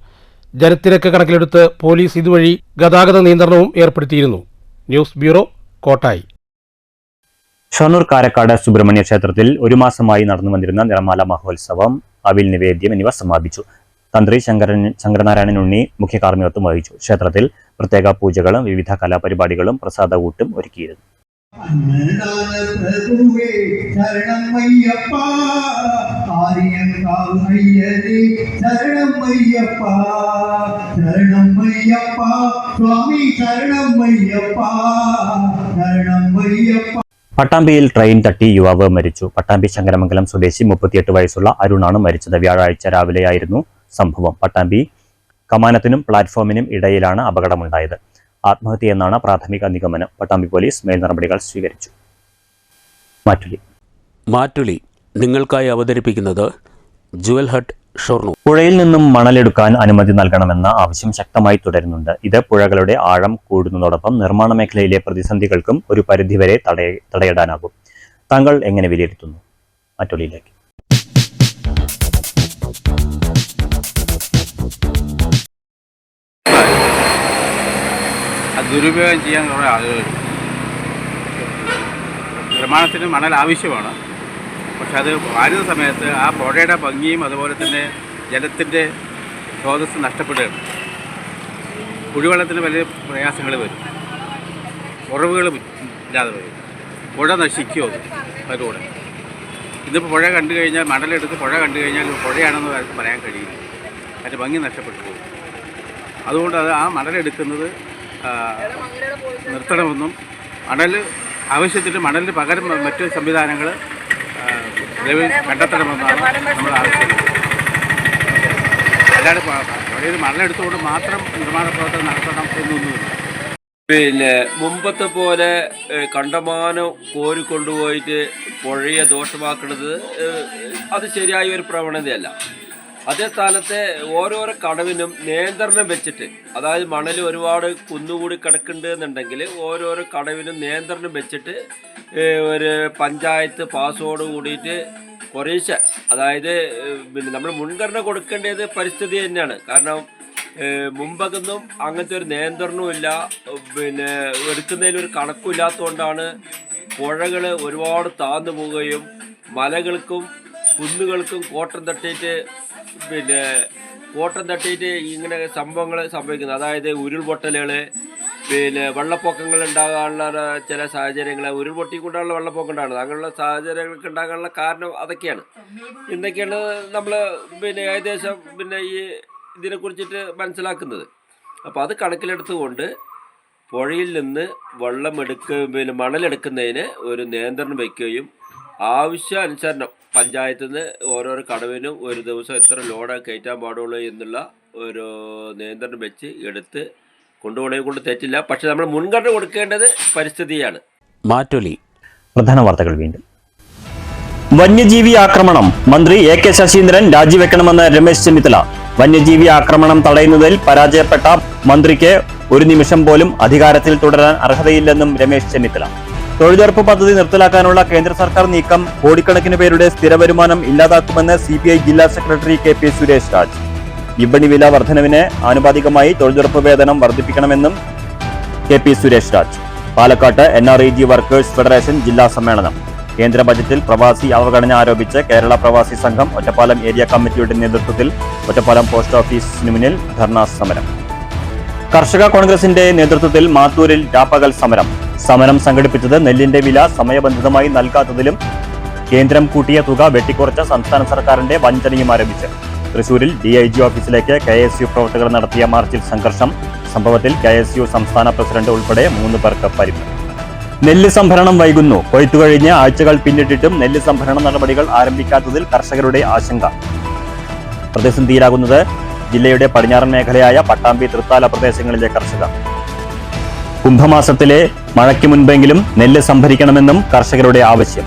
ജനത്തിരക്ക് കണക്കിലെടുത്ത് പോലീസ് ഇതുവഴി ഗതാഗത നിയന്ത്രണവും ഏർപ്പെടുത്തിയിരുന്നു. News bureau, Kottayi. ഷൊർണൂർ കാരക്കാട് സുബ്രഹ്മണ്യ ക്ഷേത്രത്തിൽ 1 മാസമായി നടന്നു വന്നിരുന്ന നിറമാല മഹോത്സവം, അവിൽ നിവേദ്യം എന്നിവ സമാപിച്ചു. തന്ത്രി ശങ്കരനാരായണൻ ഉണ്ണി മുഖ്യ കാർമ്മികത്വം വഹിച്ചു. ക്ഷേത്രത്തിൽ പ്രത്യേക പൂജകളും വിവിധ കലാപരിപാടികളും പ്രസാദകൂട്ടും ഒരുക്കിയിരുന്നു. പട്ടാമ്പിയിൽ ട്രെയിൻ തട്ടി യുവാവ് മരിച്ചു. പട്ടാമ്പി ശങ്കരമംഗലം സ്വദേശി 38 വയസ്സുള്ള അരുണാണ് മരിച്ചത്. വ്യാഴാഴ്ച രാവിലെയായിരുന്നു സംഭവം. പട്ടാമ്പി കമാനത്തിനും പ്ലാറ്റ്ഫോമിനും ഇടയിലാണ് അപകടമുണ്ടായത്. ആത്മഹത്യയെന്നാണ് പ്രാഥമിക നിഗമനം. പട്ടാമ്പി പോലീസ് മേൽ നടപടികൾ സ്വീകരിച്ചു. മാറ്റുലി നിങ്ങൾക്കായി അവതരിപ്പിക്കുന്നത് ജുവൽ ഹട്ട്, ഷൊർണൂർ. പുഴയിൽ നിന്നും മണലെടുക്കാൻ അനുമതി നൽകണമെന്ന ആവശ്യം ശക്തമായി തുടരുന്നുണ്ട്. ഇത് പുഴകളുടെ ആഴം കൂടുന്നതോടൊപ്പം നിർമ്മാണ മേഖലയിലെ പ്രതിസന്ധികൾക്കും ഒരു പരിധിവരെ തടയിടാനാകും. താങ്കൾ എങ്ങനെ വിലയിരുത്തുന്നു? മറ്റൊലിയിലേക്ക്. ദുരുപയോഗം ചെയ്യാൻ കുറേ ആളുകൾ. നിർമ്മാണത്തിന് മണൽ ആവശ്യമാണ്. പക്ഷെ അത് വാരുന്ന സമയത്ത് ആ പുഴയുടെ ഭംഗിയും അതുപോലെ തന്നെ ജലത്തിൻ്റെ സ്രോതസ് നഷ്ടപ്പെടുകയാണ്. കുടിവെള്ളത്തിന് വലിയ പ്രയാസങ്ങൾ വരും, ഉറവുകൾ ഇല്ലാതെ വരും, പുഴ നശിക്കുമോ അതിലൂടെ. ഇന്നിപ്പോൾ പുഴ കണ്ടു കഴിഞ്ഞാൽ, മണലെടുത്ത് പുഴ കണ്ടു കഴിഞ്ഞാൽ പുഴയാണെന്ന് പറയാൻ കഴിയില്ല, അതിൻ്റെ ഭംഗി നഷ്ടപ്പെട്ടു പോകും. അതുകൊണ്ട് ആ മണലെടുക്കുന്നത് നിർത്തണമെന്നും മണൽ ആവശ്യത്തിന് മണലിന് പകരം മറ്റ് സംവിധാനങ്ങൾ നിലവിൽ കണ്ടെത്തണമെന്നാണ് നമ്മൾ ആവശ്യപ്പെടുന്നത്. അല്ലാതെ പുഴയിൽ മണലെടുത്തുകൊണ്ട് മാത്രം നിർമ്മാണ പ്രവർത്തനം നടത്തണം എന്നൊന്നുമില്ല. പിന്നെ മുമ്പത്തെ പോലെ കണ്ടമാനം കോരിക്കൊണ്ടുപോയിട്ട് പുഴയെ ദോഷമാക്കുന്നത് അത് ശരിയായ ഒരു പ്രവണതയല്ല. അതേ സ്ഥാനത്ത് ഓരോരോ കടവിനും നിയന്ത്രണം വെച്ചിട്ട്, അതായത് മണൽ ഒരുപാട് കുന്നുകൂടി കിടക്കുന്നുണ്ട് എന്നുണ്ടെങ്കിൽ ഓരോരോ കടവിനും നിയന്ത്രണം വെച്ചിട്ട് ഒരു പഞ്ചായത്ത് പാസോട് കൂടിയിട്ട് കുറേശ്ശെ, അതായത് പിന്നെ നമ്മൾ മുൻഗണന കൊടുക്കേണ്ടത് പരിസ്ഥിതി തന്നെയാണ്. കാരണം മുമ്പൊന്നും അങ്ങനത്തെ ഒരു നിയന്ത്രണവും ഇല്ല, പിന്നെ എടുക്കുന്നതിലൊരു കണക്കില്ലാത്തതുകൊണ്ടാണ് പുഴകൾ ഒരുപാട് താഴ്ന്നു പോവുകയും മലകൾക്കും കുന്നുകൾക്കും കോട്ടം തട്ടിയിട്ട് ഇങ്ങനെ സംഭവങ്ങൾ സംഭവിക്കുന്നത്. അതായത് ഉരുൾപൊട്ടലുകൾ, പിന്നെ വെള്ളപ്പൊക്കങ്ങൾ ഉണ്ടാകാനുള്ള ചില സാഹചര്യങ്ങൾ, ഉരുൾപൊട്ടിക്കൊണ്ടാണുള്ള വെള്ളപ്പൊക്കം ഉണ്ടാകുന്നത്. അങ്ങനെയുള്ള സാഹചര്യങ്ങൾക്ക് ഉണ്ടാകാനുള്ള കാരണം അതൊക്കെയാണ്. എന്തൊക്കെയാണ് നമ്മൾ ഏകദേശം ഈ ഇതിനെക്കുറിച്ചിട്ട് മനസ്സിലാക്കുന്നത്. അപ്പോൾ അത് കണക്കിലെടുത്തുകൊണ്ട് പുഴയിൽ നിന്ന് മണലെടുക്കുന്നതിന് ഒരു നിയന്ത്രണം വയ്ക്കുകയും ആവശ്യാനുസരണം പഞ്ചായത്തിൽ നിന്ന് ഓരോരോ കടവിനും ഒരു ദിവസം എത്ര ലോഡ് കയറ്റാൻ പാടുള്ളൂ എന്നുള്ള ഒരു നിയന്ത്രണം വെച്ച് എടുത്ത് കൊണ്ടുപോകണേ കൊണ്ട് തെറ്റില്ല. പക്ഷെ നമ്മൾ മുൻഗണന കൊടുക്കേണ്ടത് പരിസ്ഥിതിയാണ്. മാറ്റൊലി. പ്രധാന വാർത്തകൾ വീണ്ടും. വന്യജീവി ആക്രമണം, മന്ത്രി AK ശശീന്ദ്രൻ രാജിവെക്കണമെന്ന് രമേശ് ചെന്നിത്തല. വന്യജീവി ആക്രമണം തടയുന്നതിൽ പരാജയപ്പെട്ട മന്ത്രിക്ക് ഒരു നിമിഷം പോലും അധികാരത്തിൽ തുടരാൻ അർഹതയില്ലെന്നും രമേശ് ചെന്നിത്തല. തൊഴിലുറപ്പ് പദ്ധതി നിർത്തലാക്കാനുള്ള കേന്ദ്ര സർക്കാർ നീക്കം കോടിക്കണക്കിന് പേരുടെ സ്ഥിര വരുമാനം ഇല്ലാതാക്കുമെന്ന് CPI ജില്ലാ സെക്രട്ടറി KP സുരേഷ് രാജ്. വിപണി വില വർധനവിന് ആനുപാതികമായി തൊഴിലുറപ്പ് വേതനം വർദ്ധിപ്പിക്കണമെന്നും KP സുരേഷ് രാജ്. പാലക്കാട്ട് NREG വർക്കേഴ്സ് ഫെഡറേഷൻ ജില്ലാ സമ്മേളനം. കേന്ദ്ര ബജറ്റിൽ പ്രവാസി അവഗണന ആരോപിച്ച് കേരള പ്രവാസി സംഘം ഒറ്റപ്പാലം ഏരിയ കമ്മിറ്റിയുടെ നേതൃത്വത്തിൽ ഒറ്റപ്പാലം പോസ്റ്റ് ഓഫീസിന് മുന്നിൽ ധർണാ സമരം. കർഷക കോൺഗ്രസിന്റെ നേതൃത്വത്തിൽ മാത്തൂരിൽ രാപ്പകൽ സമരം. സമരം സംഘടിപ്പിച്ചത് നെല്ലിന്റെ വില സമയബന്ധിതമായി നൽകാത്തതിലും കേന്ദ്രം കൂട്ടിയ തുക വെട്ടിക്കുറച്ച സംസ്ഥാന സർക്കാരിന്റെ വഞ്ചനയും ആരംഭിച്ച് തൃശൂരിൽ DIG ഓഫീസിലേക്ക് KSU പ്രവർത്തകർ നടത്തിയ മാർച്ചിൽ സംഘർഷം. സംഭവത്തിൽ KSU സംസ്ഥാന പ്രസിഡന്റ് ഉൾപ്പെടെ 3 പേർക്ക് പരിക്ക്. നെല്ല് സംഭരണം വൈകുന്നു. കൊയ്ത്തു കഴിഞ്ഞ് ആഴ്ചകൾ പിന്നിട്ടിട്ടും നെല്ല് സംഭരണ നടപടികൾ ആരംഭിക്കാത്തതിൽ കർഷകരുടെ ആശങ്ക. പ്രതിസന്ധിയിലാകുന്നത് ജില്ലയുടെ പടിഞ്ഞാറൻ മേഖലയായ പട്ടാമ്പി, തൃത്താല പ്രദേശങ്ങളിലെ കർഷകർ. കുംഭമാസത്തിലെ മഴയ്ക്ക് മുൻപെങ്കിലും നെല്ല് സംഭരിക്കണമെന്നും കർഷകരുടെ ആവശ്യം.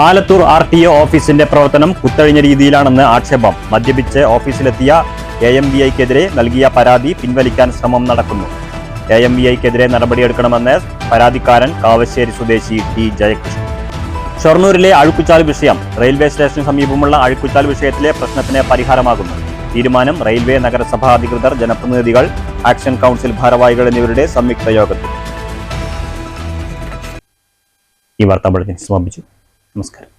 ആലത്തൂർ RTO ഓഫീസിന്റെ പ്രവർത്തനം കുത്തഴിഞ്ഞ രീതിയിലാണെന്ന് ആക്ഷേപം. മദ്യപിച്ച് ഓഫീസിലെത്തിയ AMVIക്കെതിരെ നൽകിയ പരാതി പിൻവലിക്കാൻ ശ്രമം നടക്കുന്നു. AMVIക്കെതിരെ നടപടിയെടുക്കണമെന്ന് പരാതിക്കാരൻ കാവശ്ശേരി സ്വദേശി T ജയകൃഷ്ണൻ. ഷൊർണൂരിലെ അഴുക്കുചാൽ വിഷയം. റെയിൽവേ സ്റ്റേഷന് സമീപമുള്ള അഴുക്കുചാൽ വിഷയത്തിലെ പ്രശ്നത്തിന് പരിഹാരമാകുന്നു. തീരുമാനം റെയിൽവേ നഗരസഭ അധികൃതർ, ജനപ്രതിനിധികൾ, ആക്ഷൻ കൗൺസിൽ ഭാരവാഹികൾ എന്നിവരുടെ സംയുക്ത യോഗത്തിൽ. ഈ വാർത്താ ബുള്ളറ്റിൻ സമാപിച്ചു. നമസ്കാരം.